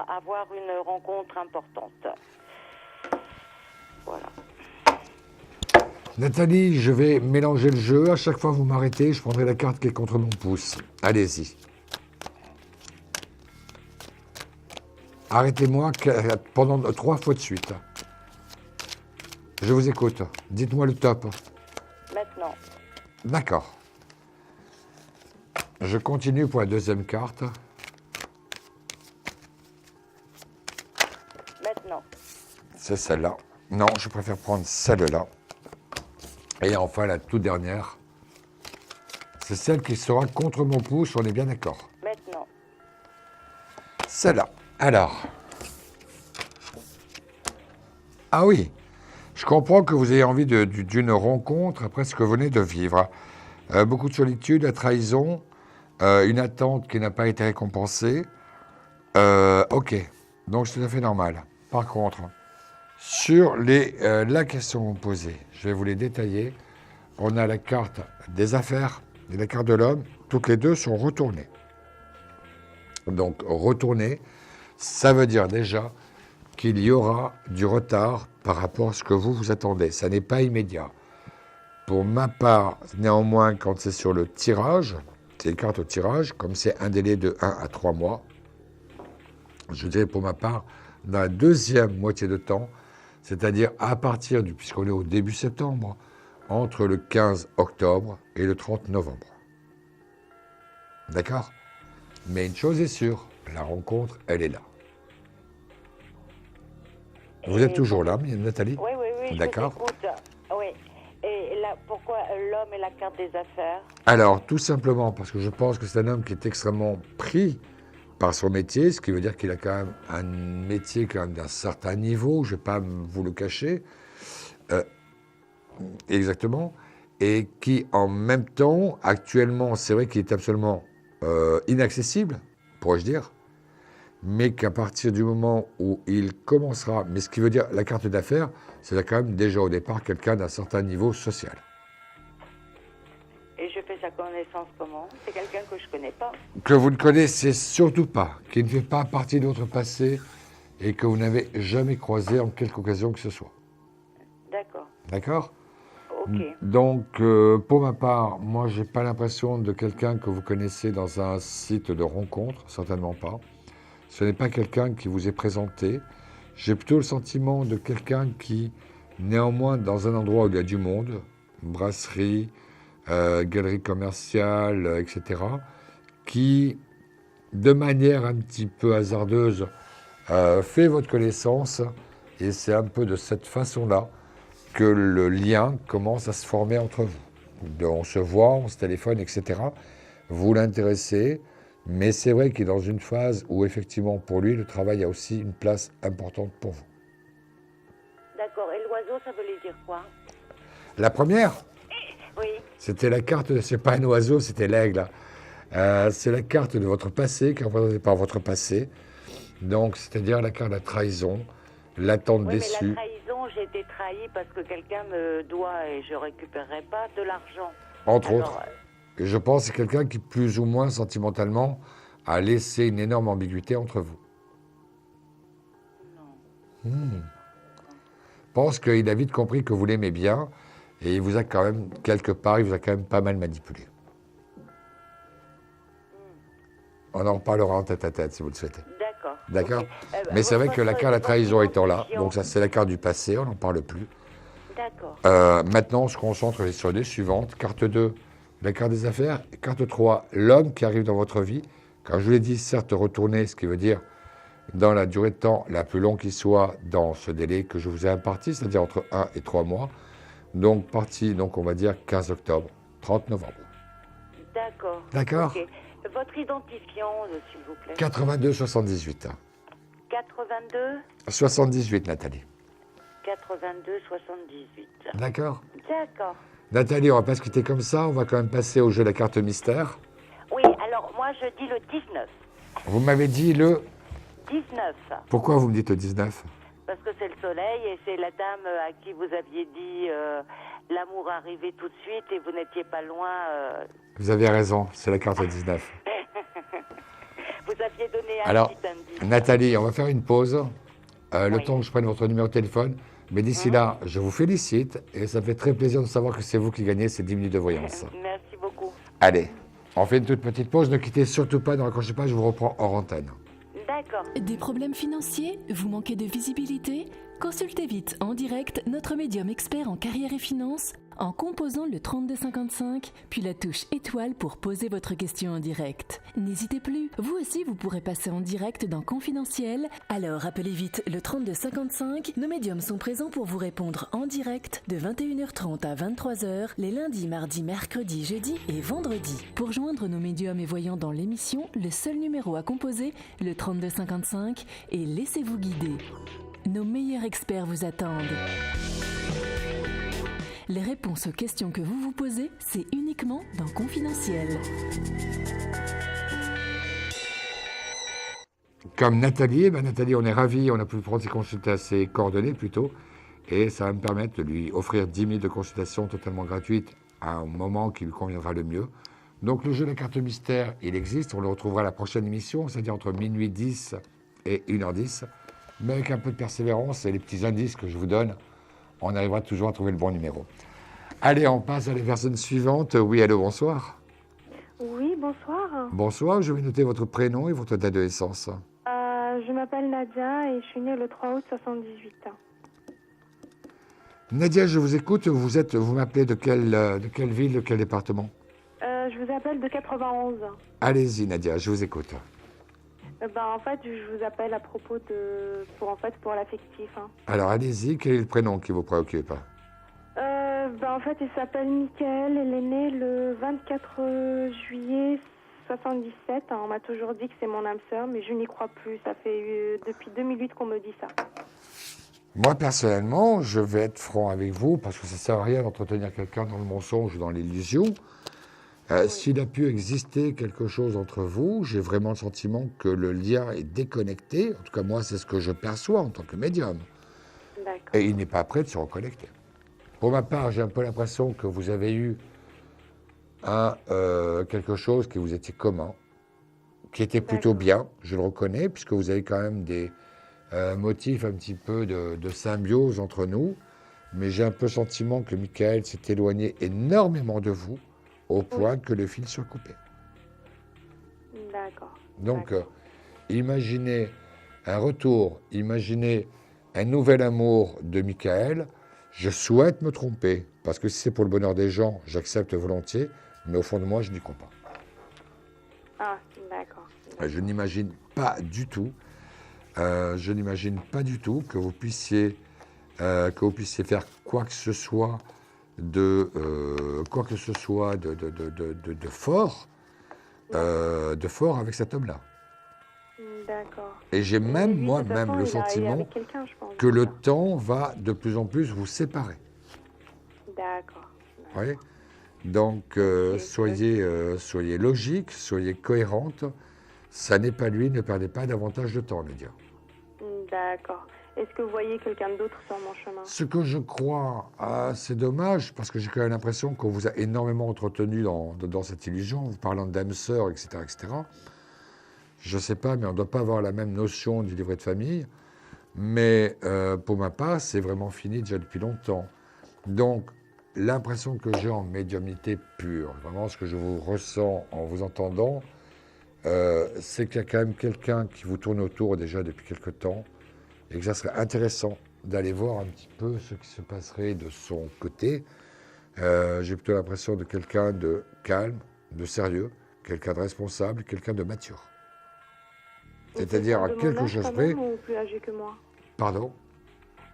avoir une rencontre importante. Voilà. Nathalie, je vais mélanger le jeu. À chaque fois vous m'arrêtez, je prendrai la carte qui est contre mon pouce. Allez-y. Arrêtez-moi pendant 3 fois de suite. Je vous écoute. Dites-moi le top. Maintenant. D'accord. Je continue pour la deuxième carte. Maintenant. C'est celle-là. Non, je préfère prendre celle-là. Et enfin, la toute dernière. C'est celle qui sera contre mon pouce, on est bien d'accord. Maintenant. Celle-là. Alors. Ah oui. Je comprends que vous ayez envie d'une rencontre après ce que vous venez de vivre. Beaucoup de solitude, la trahison, une attente qui n'a pas été récompensée. Ok, donc c'est tout à fait normal. Par contre, sur la question que vous me posez, je vais vous les détailler. On a la carte des affaires et la carte de l'homme. Toutes les deux sont retournées. Donc, retournées, ça veut dire déjà qu'il y aura du retard par rapport à ce que vous attendez. Ça n'est pas immédiat. Pour ma part, néanmoins, quand c'est sur le tirage, c'est une carte au tirage, comme c'est un délai de 1 à 3 mois, je dirais pour ma part, dans la deuxième moitié de temps, c'est-à-dire à partir puisqu'on est au début septembre, entre le 15 octobre et le 30 novembre. D'accord? Mais une chose est sûre, la rencontre, elle est là. Vous êtes toujours là, Nathalie? Oui, d'accord. Je vous écoute. Oui. Et là, pourquoi l'homme et la carte des affaires? Alors, tout simplement parce que je pense que c'est un homme qui est extrêmement pris par son métier, ce qui veut dire qu'il a quand même un métier quand même d'un certain niveau, je ne vais pas vous le cacher, exactement, et qui en même temps, actuellement, c'est vrai qu'il est absolument inaccessible, pourrais-je dire, mais qu'à partir du moment où il commencera, mais ce qui veut dire la carte d'affaires, c'est quand même déjà au départ quelqu'un d'un certain niveau social. Et je fais sa connaissance comment? C'est quelqu'un que je ne connais pas. Que vous ne connaissez surtout pas, qui ne fait pas partie de votre passé et que vous n'avez jamais croisé en quelque occasion que ce soit. D'accord. D'accord? Ok. Donc, pour ma part, moi, je n'ai pas l'impression de quelqu'un que vous connaissez dans un site de rencontre, certainement pas. Ce n'est pas quelqu'un qui vous est présenté. J'ai plutôt le sentiment de quelqu'un qui, néanmoins, dans un endroit où il y a du monde, brasserie, galerie commerciale, etc., qui, de manière un petit peu hasardeuse, fait votre connaissance. Et c'est un peu de cette façon-là que le lien commence à se former entre vous. On se voit, on se téléphone, etc. Vous l'intéressez. Mais c'est vrai qu'il est dans une phase où, effectivement, pour lui, le travail a aussi une place importante pour vous. D'accord. Et l'oiseau, ça veut dire quoi? La première, oui. C'était la carte, c'est pas un oiseau, c'était l'aigle. C'est la carte de votre passé, qui est représentée par votre passé. Donc, c'est-à-dire la carte de la trahison, l'attente Oui, déçue. mais la trahison, j'ai été trahie parce que quelqu'un me doit et je récupérerai pas de l'argent. Entre autres. Et je pense que c'est quelqu'un qui, plus ou moins sentimentalement, a laissé une énorme ambiguïté entre vous. Non. Je pense qu'il a vite compris que vous l'aimez bien et il vous a quand même, quelque part, il vous a quand même pas mal manipulé. On en reparlera en tête-à-tête si vous le souhaitez. D'accord. D'accord. Okay. Mais c'est vrai que la carte de la trahison étant là, identifiant. donc ça c'est la carte du passé, on n'en parle plus. D'accord. Maintenant, on se concentre sur les suivantes. Carte 2, la carte des affaires. Carte 3, l'homme qui arrive dans votre vie. Quand je vous l'ai dit, certes, retourner, ce qui veut dire dans la durée de temps la plus longue qui soit dans ce délai que je vous ai imparti, c'est-à-dire entre 1 et 3 mois. Donc, parti, donc on va dire 15 octobre, 30 novembre. D'accord. D'accord. Okay. Votre identifiant, s'il vous plaît. 82 78. 82 78, Nathalie. 82 78. D'accord. D'accord. Nathalie, on va pas se quitter comme ça, on va quand même passer au jeu de la carte mystère. Oui, alors moi je dis le 19. Vous m'avez dit le... 19. Pourquoi vous me dites le 19 ? Parce que c'est le soleil et c'est la dame à qui vous aviez dit l'amour arrivait tout de suite et vous n'étiez pas loin. Vous avez raison, c'est la carte 19. Vous aviez donné un Alors, petit indice. Nathalie, on va faire une pause, le Oui. temps que je prenne votre numéro de téléphone. Mais d'ici là, je vous félicite et ça me fait très plaisir de savoir que c'est vous qui gagnez ces 10 minutes de voyance. Merci beaucoup. Allez, on fait une toute petite pause. Ne quittez surtout pas, ne raccrochez pas, je vous reprends hors antenne. D'accord. Des problèmes financiers? Vous manquez de visibilité? Consultez vite en direct notre médium expert en carrière et finance en composant le 3255, puis la touche étoile pour poser votre question en direct. N'hésitez plus, vous aussi vous pourrez passer en direct dans Confidentiel. Alors appelez vite le 3255, nos médiums sont présents pour vous répondre en direct de 21h30 à 23h les lundis, mardis, mercredis, jeudis et vendredis. Pour joindre nos médiums et voyants dans l'émission, le seul numéro à composer, le 3255, et laissez-vous guider. Nos meilleurs experts vous attendent. Les réponses aux questions que vous vous posez, c'est uniquement dans Confidentiel. Comme Nathalie, Nathalie, on est ravis, on a pu prendre ses coordonnées plutôt, et ça va me permettre de lui offrir 10 000 de consultations totalement gratuites à un moment qui lui conviendra le mieux. Donc le jeu de la carte mystère, il existe, on le retrouvera à la prochaine émission, c'est-à-dire entre minuit 10 et 1h10, mais avec un peu de persévérance et les petits indices que je vous donne, on arrivera toujours à trouver le bon numéro. Allez, on passe à la personne suivante. Oui, allô, bonsoir. Oui, bonsoir. Bonsoir, je vais noter votre prénom et votre date de naissance. Je m'appelle Nadia et je suis née le 3 août 78. Nadia, je vous écoute. Vous m'appelez de quelle ville, de quel département? Je vous appelle de 91. Allez-y, Nadia, je vous écoute. En fait, je vous appelle à propos pour l'affectif. Hein. Alors, allez-y, quel est le prénom qui vous préoccupe? En fait, il s'appelle Michael. Elle est née le 24 juillet 77. On m'a toujours dit que c'est mon âme sœur, mais je n'y crois plus. Ça fait depuis 2008 qu'on me dit ça. Moi, personnellement, je vais être franc avec vous, parce que ça ne sert à rien d'entretenir quelqu'un dans le mensonge ou dans l'illusion. Oui. S'il a pu exister quelque chose entre vous, j'ai vraiment le sentiment que le lien est déconnecté. En tout cas, moi, c'est ce que je perçois en tant que médium. D'accord. Et il n'est pas prêt de se reconnecter. Pour ma part, j'ai un peu l'impression que vous avez eu quelque chose qui vous était commun, qui était plutôt bien, je le reconnais, puisque vous avez quand même des motifs un petit peu de symbiose entre nous. Mais j'ai un peu le sentiment que Michael s'est éloigné énormément de vous, au point que le fil soit coupé. D'accord. Donc, imaginez un retour, imaginez un nouvel amour de Michael. Je souhaite me tromper, parce que si c'est pour le bonheur des gens, j'accepte volontiers, mais au fond de moi, je n'y crois pas. Ah, d'accord. Je n'imagine pas du tout, que vous puissiez faire quoi que ce soit de fort avec cet homme-là. D'accord. Et j'ai même moi-même le sentiment que le temps va de plus en plus vous séparer. D'accord. Oui. Donc soyez logique, soyez cohérente, Ça n'est pas lui, ne perdez pas davantage de temps, Nadia. D'accord. Est-ce que vous voyez quelqu'un d'autre sur mon chemin? Ce que je crois, c'est dommage, parce que j'ai quand même l'impression qu'on vous a énormément entretenu dans cette illusion, vous parlant d'âme sœur, etc., etc. Je ne sais pas, mais on ne doit pas avoir la même notion du livret de famille. Mais pour ma part, c'est vraiment fini déjà depuis longtemps. Donc, l'impression que j'ai en médiumnité pure, vraiment ce que je vous ressens en vous entendant, c'est qu'il y a quand même quelqu'un qui vous tourne autour déjà depuis quelque temps, et que ça serait intéressant d'aller voir un petit peu ce qui se passerait de son côté. J'ai plutôt l'impression de quelqu'un de calme, de sérieux, quelqu'un de responsable, quelqu'un de mature. C'est-à-dire à quelque chose près. Ou plus âgé que moi? Pardon?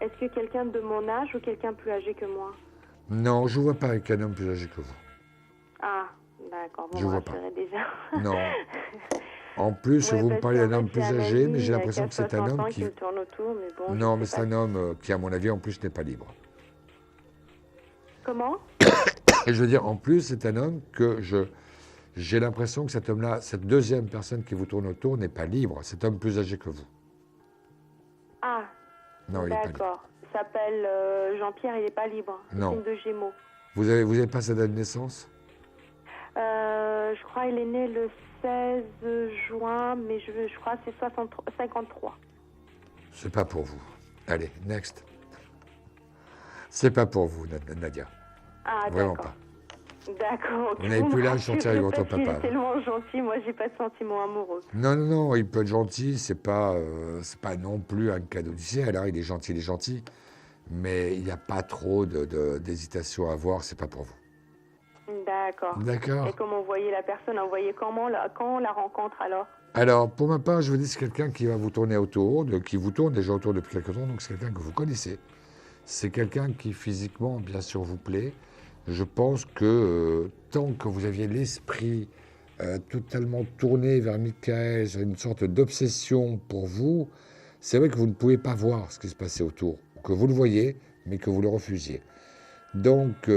Est-ce que quelqu'un de mon âge ou quelqu'un plus âgé que moi? Non, je ne vois pas avec un homme plus âgé que vous. Ah, d'accord. Bon, je ne vois pas. Déjà. Non. En plus, vous me parlez d'un homme plus âgé, mais j'ai l'impression que c'est un homme qui... me tourne autour, mais bon, non, mais c'est un homme qui, à mon avis, en plus, n'est pas libre. Comment? Et je veux dire, en plus, c'est un homme que j'ai l'impression que cet homme-là, cette deuxième personne qui vous tourne autour, n'est pas libre. Cet homme plus âgé que vous. Ah, non, il n'est pas libre. D'accord. Il s'appelle Jean-Pierre, il n'est pas libre. Non. Signe de Gémeaux. Vous avez pas sa date de naissance? Je crois qu'il est né le 16 juin, mais je crois que c'est 53. C'est pas pour vous. Allez, next. C'est pas pour vous, Nadia. Ah, vraiment d'accord. Pas. D'accord. Vous n'avez plus l'âge de sortir avec votre papa. Il est tellement gentil, moi j'ai pas de sentiment amoureux. Non, il peut être gentil, c'est pas non plus un cadeau du ciel. Alors, il est gentil, mais il n'y a pas trop d'hésitation à avoir, c'est pas pour vous. D'accord. Et comment vous voyez la personne? Vous voyez quand on la rencontre alors? Alors, pour ma part, je vous dis, c'est quelqu'un qui va vous tourner autour, qui vous tourne déjà autour depuis quelque temps, donc c'est quelqu'un que vous connaissez. C'est quelqu'un qui physiquement, bien sûr, vous plaît. Je pense que tant que vous aviez l'esprit totalement tourné vers Michael, une sorte d'obsession pour vous, c'est vrai que vous ne pouvez pas voir ce qui se passait autour, que vous le voyez, mais que vous le refusiez. Donc,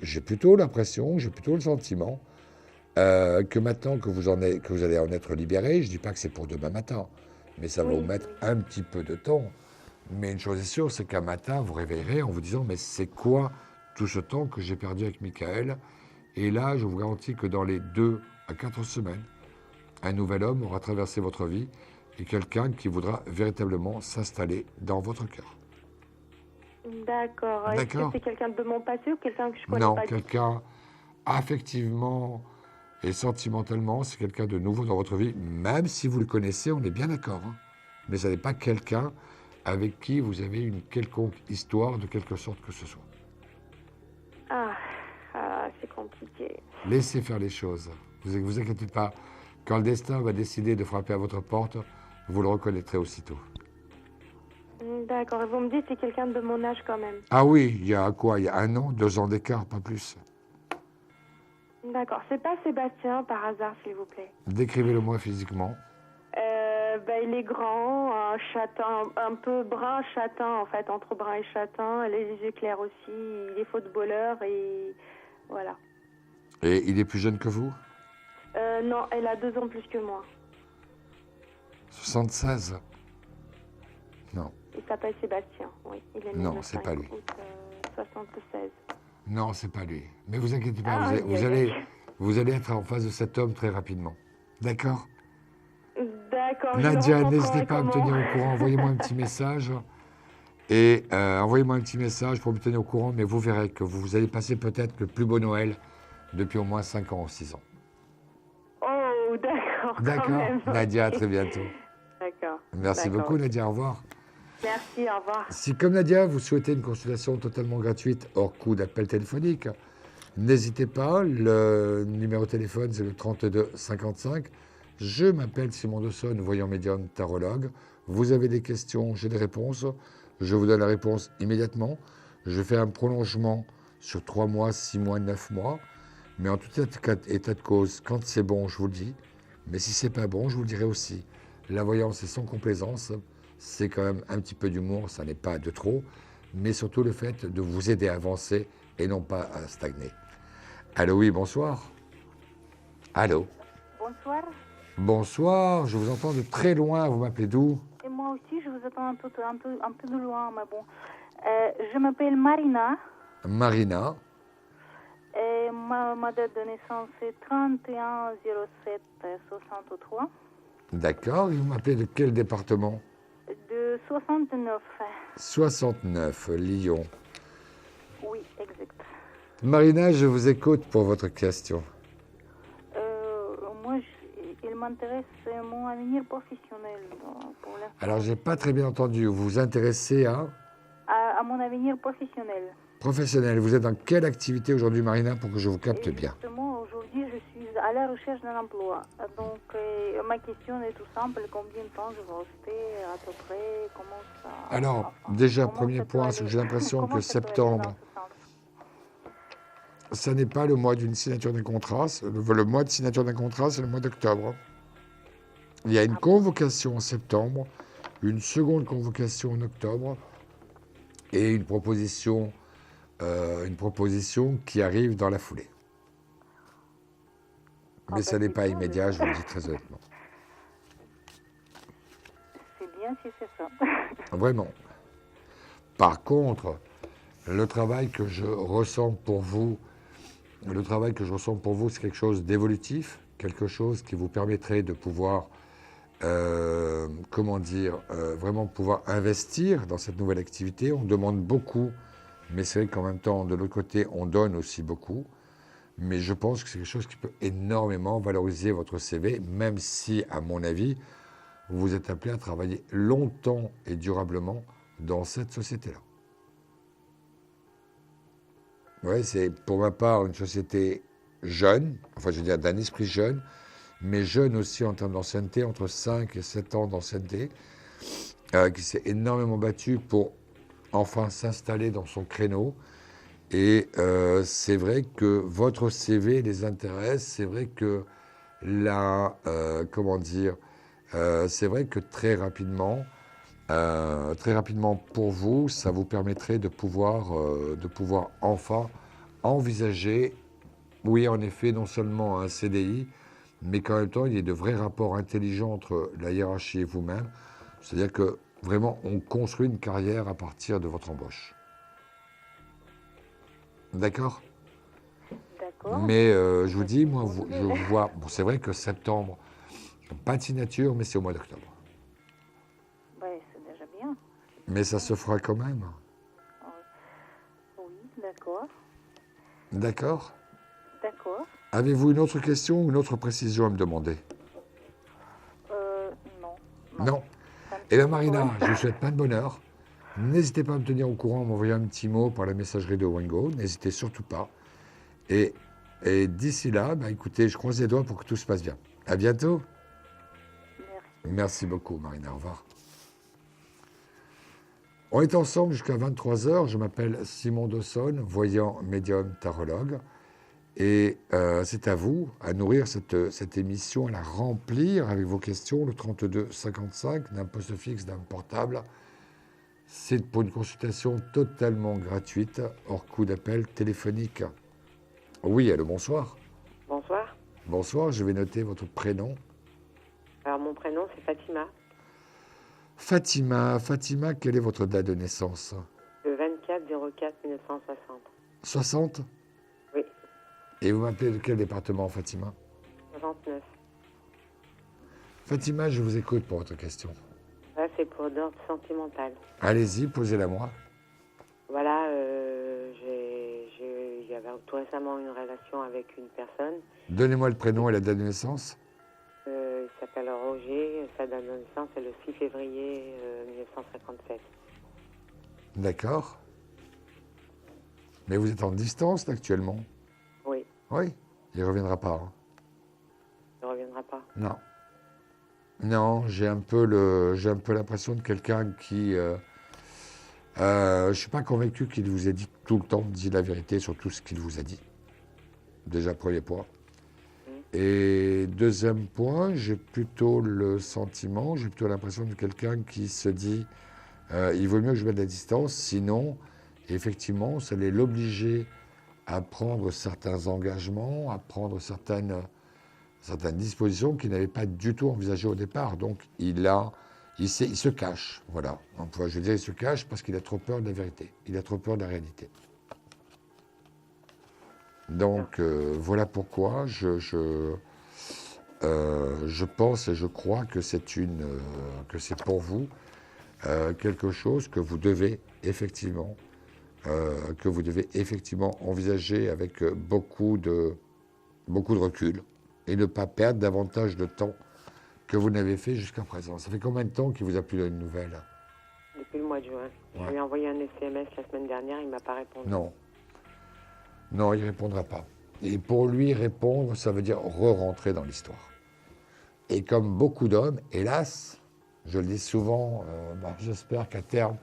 j'ai plutôt l'impression, j'ai plutôt le sentiment que maintenant que vous allez en être libéré, je ne dis pas que c'est pour demain matin, mais ça va vous mettre un petit peu de temps. Mais une chose est sûre, c'est qu'un matin, vous réveillerez en vous disant « Mais c'est quoi tout ce temps que j'ai perdu avec Michael ?» Et là, je vous garantis que dans les 2 à 4 semaines, un nouvel homme aura traversé votre vie et quelqu'un qui voudra véritablement s'installer dans votre cœur. D'accord. Est-ce que c'est quelqu'un de mon passé ou quelqu'un que je connais pas? Non, quelqu'un affectivement et sentimentalement, c'est quelqu'un de nouveau dans votre vie, même si vous le connaissez, on est bien d'accord. Hein. Mais ce n'est pas quelqu'un avec qui vous avez une quelconque histoire de quelque sorte que ce soit. Ah, c'est compliqué. Laissez faire les choses. Vous inquiétez pas. Quand le destin va décider de frapper à votre porte, vous le reconnaîtrez aussitôt. D'accord. Et vous me dites c'est quelqu'un de mon âge quand même? Ah oui, il y a quoi? Il y a 1 an, 2 ans d'écart, pas plus. D'accord. C'est pas Sébastien par hasard, s'il vous plaît? Décrivez-le-moi physiquement. Il est grand, châtain, un peu brun châtain en fait, entre brun et châtain, les yeux clairs aussi, il est footballeur et voilà. Et il est plus jeune que vous? Non, elle a 2 ans plus que moi. 76? Non. Il s'appelle Sébastien, oui. Il est né non, le c'est 5 pas lui. août 76. Non, c'est pas lui. Mais vous inquiétez pas, vous allez être en face de cet homme très rapidement. D'accord? D'accord. Nadia, n'hésitez pas à me tenir au courant. Envoyez-moi un petit message. Et envoyez-moi un petit message pour me tenir au courant. Mais vous verrez que vous allez passer peut-être le plus beau Noël depuis au moins 5 ans ou 6 ans. Oh, d'accord. D'accord. Nadia, à très bientôt. D'accord. Merci beaucoup, Nadia. Au revoir. Merci, au revoir. Si, comme Nadia, vous souhaitez une consultation totalement gratuite, hors coût d'appel téléphonique, n'hésitez pas. Le numéro de téléphone, c'est le 32 55. Je m'appelle Simon Dessonne, voyant médium tarologue. Vous avez des questions, j'ai des réponses. Je vous donne la réponse immédiatement. Je fais un prolongement sur 3 mois, 6 mois, 9 mois. Mais en tout état de cause, quand c'est bon, je vous le dis. Mais si c'est pas bon, je vous le dirai aussi. La voyance est sans complaisance. C'est quand même un petit peu d'humour, ça n'est pas de trop. Mais surtout le fait de vous aider à avancer et non pas à stagner. Allô, oui, bonsoir. Allô. Bonsoir. Bonsoir, je vous entends de très loin. Vous m'appelez d'où? Et moi aussi, je vous attends un peu de loin, mais bon. Je m'appelle Marina. Marina. Et ma date de naissance est 31-07-63. D'accord. Et vous m'appelez de quel département? De 69. 69, Lyon. Oui, exact. Marina, je vous écoute pour votre question. Moi, il m'intéresse mon avenir professionnel. Pour l'instant. Alors, j'ai pas très bien entendu. Vous vous intéressez à mon avenir professionnel. Professionnel. Vous êtes dans quelle activité aujourd'hui, Marina, pour que je vous capte bien? Justement, aujourd'hui, je suis à la recherche d'un emploi. Donc, ma question est tout simple. Combien de temps je vais rester à peu près? Comment ça... Alors, déjà, premier point, c'est que j'ai l'impression que septembre, ça n'est pas le mois d'une signature d'un contrat. Le mois de signature d'un contrat, c'est le mois d'octobre. Il y a une convocation en septembre, une seconde convocation en octobre et une proposition qui arrive dans la foulée. Mais ça n'est pas immédiat, je vous le dis très honnêtement. C'est bien si c'est ça. Vraiment. Par contre, le travail que je ressens pour vous, c'est quelque chose d'évolutif, quelque chose qui vous permettrait de pouvoir, vraiment pouvoir investir dans cette nouvelle activité. On demande beaucoup, mais c'est vrai qu'en même temps, de l'autre côté, on donne aussi beaucoup. Mais je pense que c'est quelque chose qui peut énormément valoriser votre CV, même si, à mon avis, vous êtes appelé à travailler longtemps et durablement dans cette société-là. Oui, c'est pour ma part une société jeune, enfin je veux dire d'un esprit jeune, mais jeune aussi en termes d'ancienneté, entre 5 et 7 ans d'ancienneté, qui s'est énormément battu pour enfin s'installer dans son créneau. Et c'est vrai que votre CV les intéresse, c'est vrai que c'est vrai que très rapidement pour vous, ça vous permettrait de pouvoir enfin envisager, oui en effet, non seulement un CDI, mais qu'en même temps il y ait de vrais rapports intelligents entre la hiérarchie et vous-même. C'est-à-dire que vraiment on construit une carrière à partir de votre embauche. D'accord? D'accord. Mais je vous dis, moi, je vois... Bon, c'est vrai que septembre, pas de signature, mais c'est au mois d'octobre. Oui, c'est déjà bien. Mais ça se fera quand même. Oui, d'accord. D'accord? D'accord. Avez-vous une autre question ou une autre précision à me demander? Non. Non. Eh bien, Marina, je vous souhaite plein de bonheur. N'hésitez pas à me tenir au courant, à m'envoyer un petit mot par la messagerie de Wingo. N'hésitez surtout pas. Et d'ici là, écoutez, je croise les doigts pour que tout se passe bien. À bientôt. Merci beaucoup, Marina. Au revoir. On est ensemble jusqu'à 23h. Je m'appelle Simon Dawson, voyant médium tarologue. Et c'est à vous, à nourrir cette émission, à la remplir avec vos questions, le 32 55, d'un poste fixe, d'un portable. C'est pour une consultation totalement gratuite, hors coût d'appel téléphonique. Oui, allô, bonsoir. Bonsoir. Bonsoir, je vais noter votre prénom. Alors, mon prénom, c'est Fatima. Fatima, quelle est votre date de naissance? Le 24-04-1960. 60? Oui. Et vous m'appelez de quel département, Fatima? 69. Fatima, je vous écoute pour votre question. Là, c'est pour d'ordre sentimental. Allez-y, posez-la moi. Voilà, j'avais tout récemment une relation avec une personne. Donnez-moi le prénom et la date de naissance. Il s'appelle Roger, sa date de naissance est le 6 février 1957. D'accord. Mais vous êtes en distance actuellement? Oui. Oui, il ne reviendra pas. Hein. Il ne reviendra pas? Non. Non, j'ai un peu l'impression de quelqu'un qui... je ne suis pas convaincu qu'il vous ait dit tout le temps, dit la vérité sur tout ce qu'il vous a dit. Déjà, premier point. Et deuxième point, j'ai plutôt le sentiment, j'ai plutôt l'impression de quelqu'un qui se dit il vaut mieux que je mette de la distance, sinon, effectivement, ça allait l'obliger à prendre certains engagements, à prendre certaines certaines dispositions qu'il n'avait pas du tout envisagées au départ. Donc, il se cache, voilà. Donc, je veux dire, il se cache parce qu'il a trop peur de la vérité. Il a trop peur de la réalité. Donc, voilà pourquoi je pense et je crois que c'est pour vous quelque chose que vous devez effectivement envisager avec beaucoup de recul et ne pas perdre davantage de temps que vous n'avez fait jusqu'à présent. Ça fait combien de temps qu'il vous a plus donné de nouvelles? Depuis le mois de juin. Ouais. Je lui ai envoyé un SMS la semaine dernière, il ne m'a pas répondu. Non, il ne répondra pas. Et pour lui répondre, ça veut dire re-rentrer dans l'histoire. Et comme beaucoup d'hommes, hélas, je le dis souvent, j'espère qu'à terme,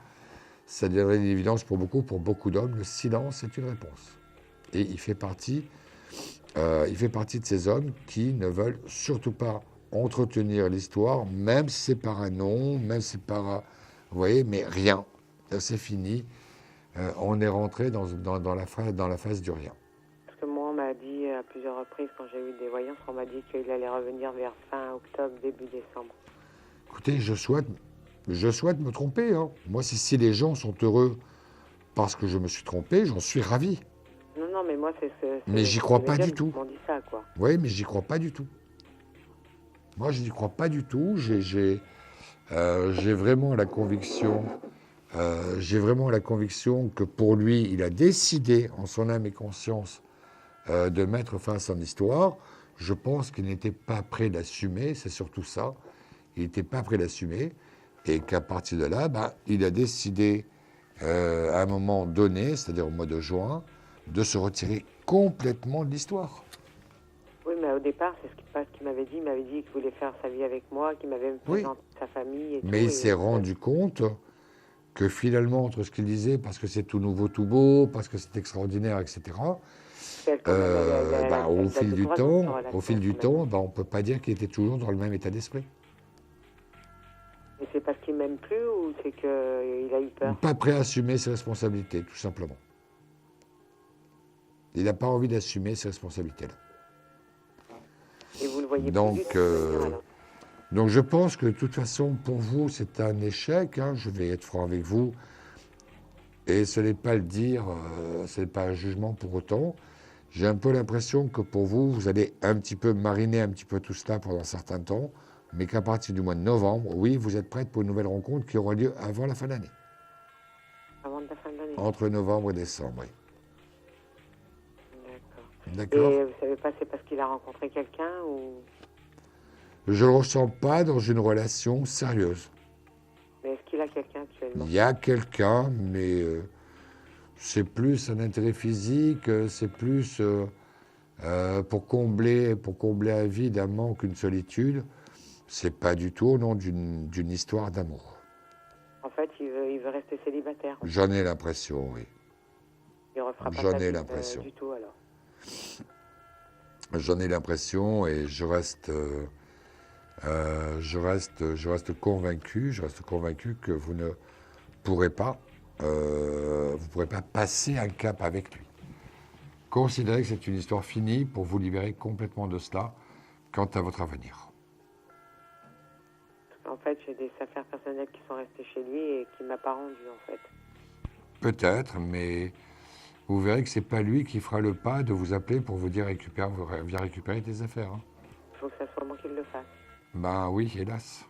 ça deviendra une évidence pour beaucoup d'hommes, le silence est une réponse. Et il fait partie de ces hommes qui ne veulent surtout pas entretenir l'histoire, même si c'est par un nom, même si c'est par un... Vous voyez, mais rien. C'est fini. On est rentré dans la phase du rien. Parce que moi, on m'a dit à plusieurs reprises, quand j'ai eu des voyances, on m'a dit qu'il allait revenir vers fin octobre, début décembre. Écoutez, je souhaite me tromper. Hein. Moi, si les gens sont heureux parce que je me suis trompé, j'en suis ravi. Non, mais moi, c'est mais j'y crois pas du tout. Dit ça, quoi. Oui, mais j'y crois pas du tout. Moi, je n'y crois pas du tout. J'ai vraiment la conviction... que pour lui, il a décidé, en son âme et conscience, de mettre fin à son histoire. Je pense qu'il n'était pas prêt d'assumer, c'est surtout ça. Il n'était pas prêt d'assumer, et qu'à partir de là, il a décidé, à un moment donné, c'est-à-dire au mois de juin, de se retirer complètement de l'histoire. Oui, mais au départ, c'est ce qu'il m'avait dit. Il m'avait dit qu'il voulait faire sa vie avec moi, qu'il m'avait présenté sa famille et tout. Mais il s'est rendu compte que finalement, entre ce qu'il disait, parce que c'est tout nouveau, tout beau, parce que c'est extraordinaire, etc., au fil du temps, on ne peut pas dire qu'il était toujours dans le même état d'esprit. Et c'est parce qu'il m'aime plus ou c'est qu'il a eu peur? Pas prêt à assumer ses responsabilités, tout simplement. Il n'a pas envie d'assumer ses responsabilités-là. Et vous le voyez donc, donc je pense que de toute façon, pour vous, c'est un échec. Hein, je vais être franc avec vous. Et ce n'est pas le dire, ce n'est pas un jugement pour autant. J'ai un peu l'impression que pour vous, vous allez un petit peu mariner un petit peu tout cela pendant un certain temps, mais qu'à partir du mois de novembre, oui, vous êtes prête pour une nouvelle rencontre qui aura lieu avant la fin d'année. Avant la fin d'année. Entre novembre et décembre, oui. D'accord. Et vous savez pas, c'est parce qu'il a rencontré quelqu'un ou... Je ne le ressens pas dans une relation sérieuse. Mais est-ce qu'il a quelqu'un actuellement? Il y a quelqu'un, mais c'est plus un intérêt physique, c'est plus pour combler un vide, un manque, une solitude. C'est pas du tout au nom d'une histoire d'amour. En fait, il veut rester célibataire. J'en ai l'impression, oui. Il refera pas J'en sa ai vie, l'impression. Du tout, alors. J'en ai l'impression et je reste convaincu que vous ne pourrez pas, passer un cap avec lui. Considérez que c'est une histoire finie pour vous libérer complètement de cela quant à votre avenir. En fait, j'ai des affaires personnelles qui sont restées chez lui et qui ne m'a pas rendu, en fait. Peut-être, mais vous verrez que ce n'est pas lui qui fera le pas de vous appeler pour vous dire viens récupérer tes affaires. Hein. Il faut que ça soit moi qui le fasse. Ben oui, hélas.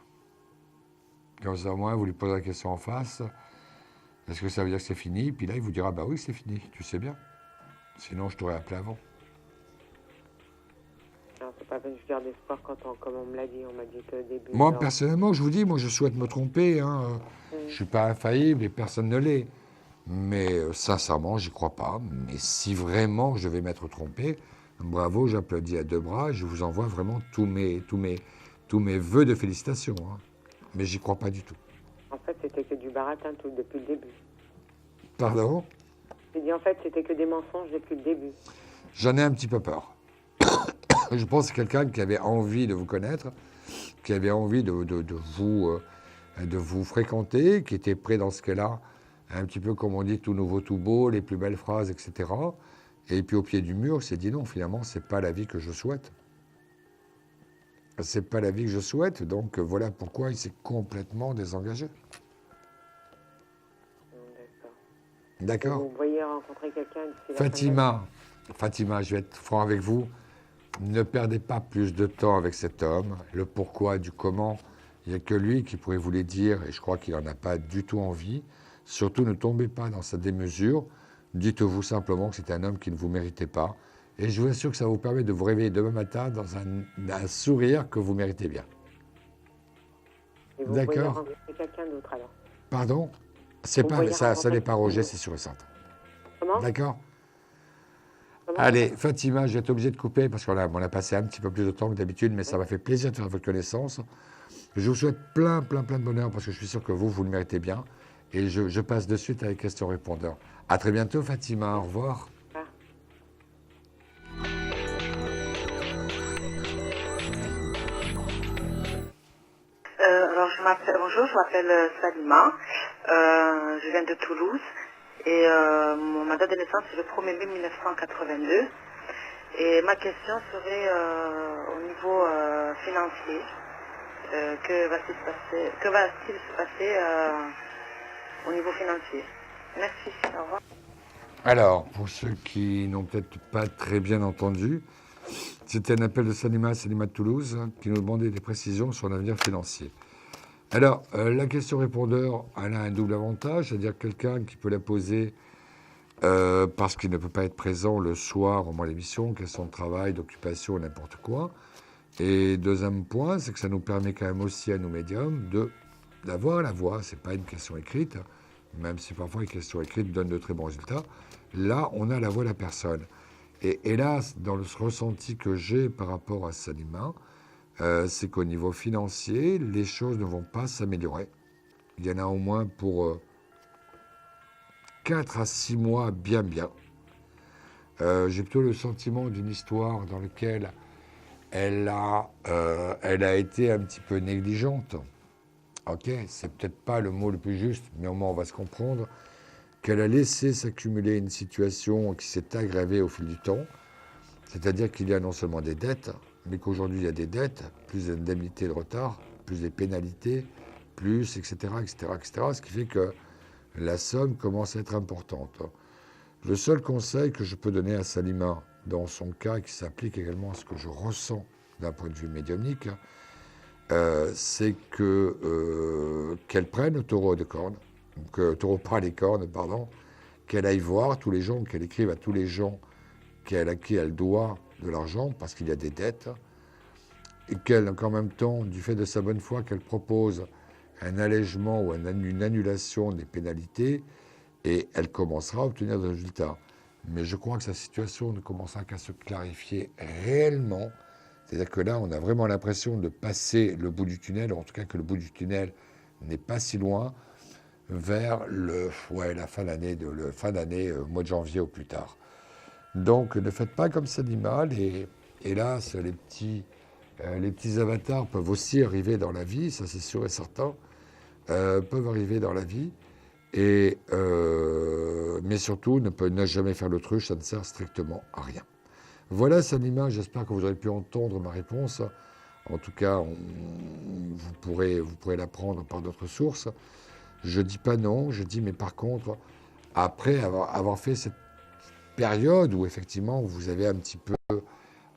Comme ça, au moins, vous lui posez la question en face. Est-ce que ça veut dire que c'est fini? Puis là, il vous dira, bah oui, c'est fini, tu sais bien. Sinon, je t'aurais appelé avant. Non, c'est pas peine, je garde espoir comme on me l'a dit. On m'a dit qu'au début... Moi, personnellement, je vous dis, moi, je souhaite me tromper. Hein. Je ne suis pas infaillible et personne ne l'est. Mais sincèrement, j'y crois pas. Mais si vraiment je vais m'être trompé, bravo, j'applaudis à deux bras. Je vous envoie vraiment tous mes vœux de félicitations. Hein. Mais j'y crois pas du tout. En fait, c'était que du baratin tout depuis le début. Pardon? J'ai dit en fait, c'était que des mensonges depuis le début. J'en ai un petit peu peur. Je pense que c'est quelqu'un qui avait envie de vous connaître, qui avait envie de vous fréquenter, qui était prêt dans ce cas-là, un petit peu comme on dit, tout nouveau, tout beau, les plus belles phrases, etc. Et puis au pied du mur, il s'est dit non, finalement, c'est pas la vie que je souhaite. c'est pas la vie que je souhaite, donc voilà pourquoi il s'est complètement désengagé. D'accord. Vous voyez rencontrer quelqu'un d'ici Fatima, je vais être franc avec vous. Ne perdez pas plus de temps avec cet homme. Le pourquoi du comment, il n'y a que lui qui pourrait vous les dire, et je crois qu'il n'en a pas du tout envie. Surtout, ne tombez pas dans sa démesure. Dites-vous simplement que c'est un homme qui ne vous méritait pas. Et je vous assure que ça vous permet de vous réveiller demain matin dans un sourire que vous méritez bien. Et vous voyez rencontrer quelqu'un d'autre alors? Pardon? Ça n'est pas Roger, c'est sûr et certain. Comment? D'accord? Allez, Fatima, je vais être obligé de couper parce qu'on a passé un petit peu plus de temps que d'habitude, mais ça m'a fait plaisir de faire votre connaissance. Je vous souhaite plein de bonheur parce que je suis sûr que vous le méritez bien. Et je passe de suite à les questions-répondeurs. À très bientôt, Fatima. Au revoir. Bonjour, je m'appelle Salima, je viens de Toulouse et ma date de naissance c'est le 1er mai 1982 et ma question serait au niveau financier, que va-t-il se passer au niveau financier? Merci, au revoir. Alors, pour ceux qui n'ont peut-être pas très bien entendu, c'était un appel de Salima de Toulouse qui nous demandait des précisions sur l'avenir financier. Alors, la question répondeur, elle a un double avantage, c'est-à-dire quelqu'un qui peut la poser parce qu'il ne peut pas être présent le soir au moment de l'émission, question de travail, d'occupation, n'importe quoi. Et deuxième point, c'est que ça nous permet quand même aussi à nous médiums d'avoir la voix. Ce n'est pas une question écrite, même si parfois une question écrite donne de très bons résultats. Là, on a la voix de la personne. Et hélas, dans le ressenti que j'ai par rapport à Salima, c'est qu'au niveau financier, les choses ne vont pas s'améliorer. Il y en a au moins pour 4 à 6 mois bien. J'ai plutôt le sentiment d'une histoire dans laquelle elle a été un petit peu négligente. Ok, c'est peut-être pas le mot le plus juste, mais au moins on va se comprendre qu'elle a laissé s'accumuler une situation qui s'est aggravée au fil du temps. C'est-à-dire qu'il y a non seulement des dettes, mais qu'aujourd'hui il y a des dettes, plus des indemnités de retard, plus des pénalités, plus, etc., ce qui fait que la somme commence à être importante. Le seul conseil que je peux donner à Salima, dans son cas, qui s'applique également à ce que je ressens d'un point de vue médiumnique, c'est qu'elle prenne le taureau de cornes, taureau par les cornes, pardon, qu'elle aille voir tous les gens, qu'elle écrive à tous les gens à qui elle doit de l'argent, parce qu'il y a des dettes, et qu'elle, en même temps, du fait de sa bonne foi, qu'elle propose un allègement ou une annulation des pénalités, et elle commencera à obtenir des résultats. Mais je crois que sa situation ne commencera qu'à se clarifier réellement. C'est-à-dire que là, on a vraiment l'impression de passer le bout du tunnel, ou en tout cas que le bout du tunnel n'est pas si loin, vers la fin d'année, mois de janvier au plus tard. Donc, ne faites pas comme Salima. Hélas, les petits avatars peuvent aussi arriver dans la vie, ça c'est sûr et certain, peuvent arriver dans la vie, mais surtout, ne jamais faire l'autruche, ça ne sert strictement à rien. Voilà, Salima, j'espère que vous aurez pu entendre ma réponse. En tout cas, vous pourrez la prendre par d'autres sources. Je ne dis pas non, je dis, mais par contre, après avoir fait cette période où effectivement vous avez un petit peu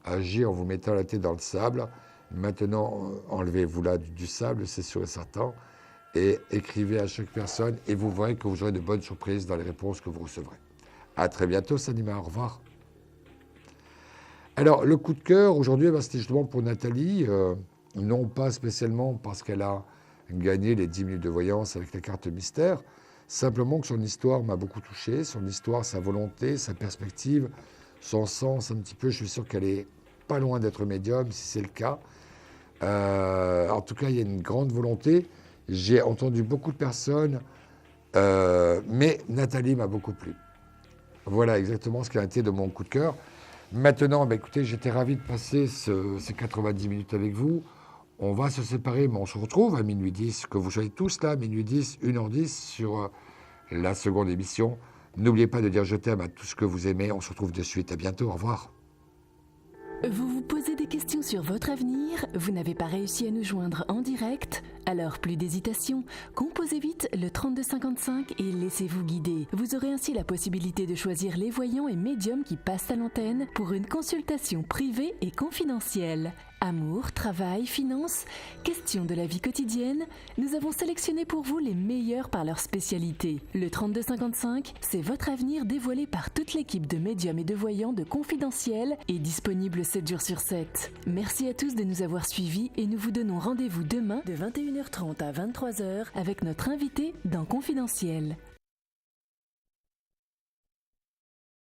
agi en vous mettant la tête dans le sable, maintenant enlevez-vous là du sable, c'est sûr et certain, et écrivez à chaque personne et vous verrez que vous aurez de bonnes surprises dans les réponses que vous recevrez. À très bientôt, Salima, au revoir. Alors, le coup de cœur aujourd'hui, c'était justement pour Nathalie, non pas spécialement parce qu'elle a gagné les 10 minutes de voyance avec les cartes mystères, simplement que son histoire m'a beaucoup touché, son histoire, sa volonté, sa perspective, son sens un petit peu. Je suis sûr qu'elle est pas loin d'être médium, si c'est le cas. En tout cas, il y a une grande volonté. J'ai entendu beaucoup de personnes, mais Nathalie m'a beaucoup plu. Voilà exactement ce qui a été de mon coup de cœur. Maintenant, écoutez, j'étais ravi de passer ces 90 minutes avec vous. On va se séparer, mais on se retrouve à minuit 10, que vous soyez tous là, minuit 10, 1h10 sur la seconde émission. N'oubliez pas de dire je t'aime à tout ce que vous aimez. On se retrouve de suite. À bientôt. Au revoir. Vous vous posez des questions sur votre avenir ? l'avenir, vous n'avez pas réussi à nous joindre en direct? Alors plus d'hésitation, composez vite le 3255 et laissez-vous guider. Vous aurez ainsi la possibilité de choisir les voyants et médiums qui passent à l'antenne pour une consultation privée et confidentielle. Amour, travail, finances, questions de la vie quotidienne, nous avons sélectionné pour vous les meilleurs par leur spécialité. Le 3255, c'est votre avenir dévoilé par toute l'équipe de médiums et de voyants de Confidentiel et disponible 7 jours sur 7. Merci à tous de nous avoir suivis et nous vous donnons rendez-vous demain de 21h30 à 23h avec notre invité dans Confidentiel.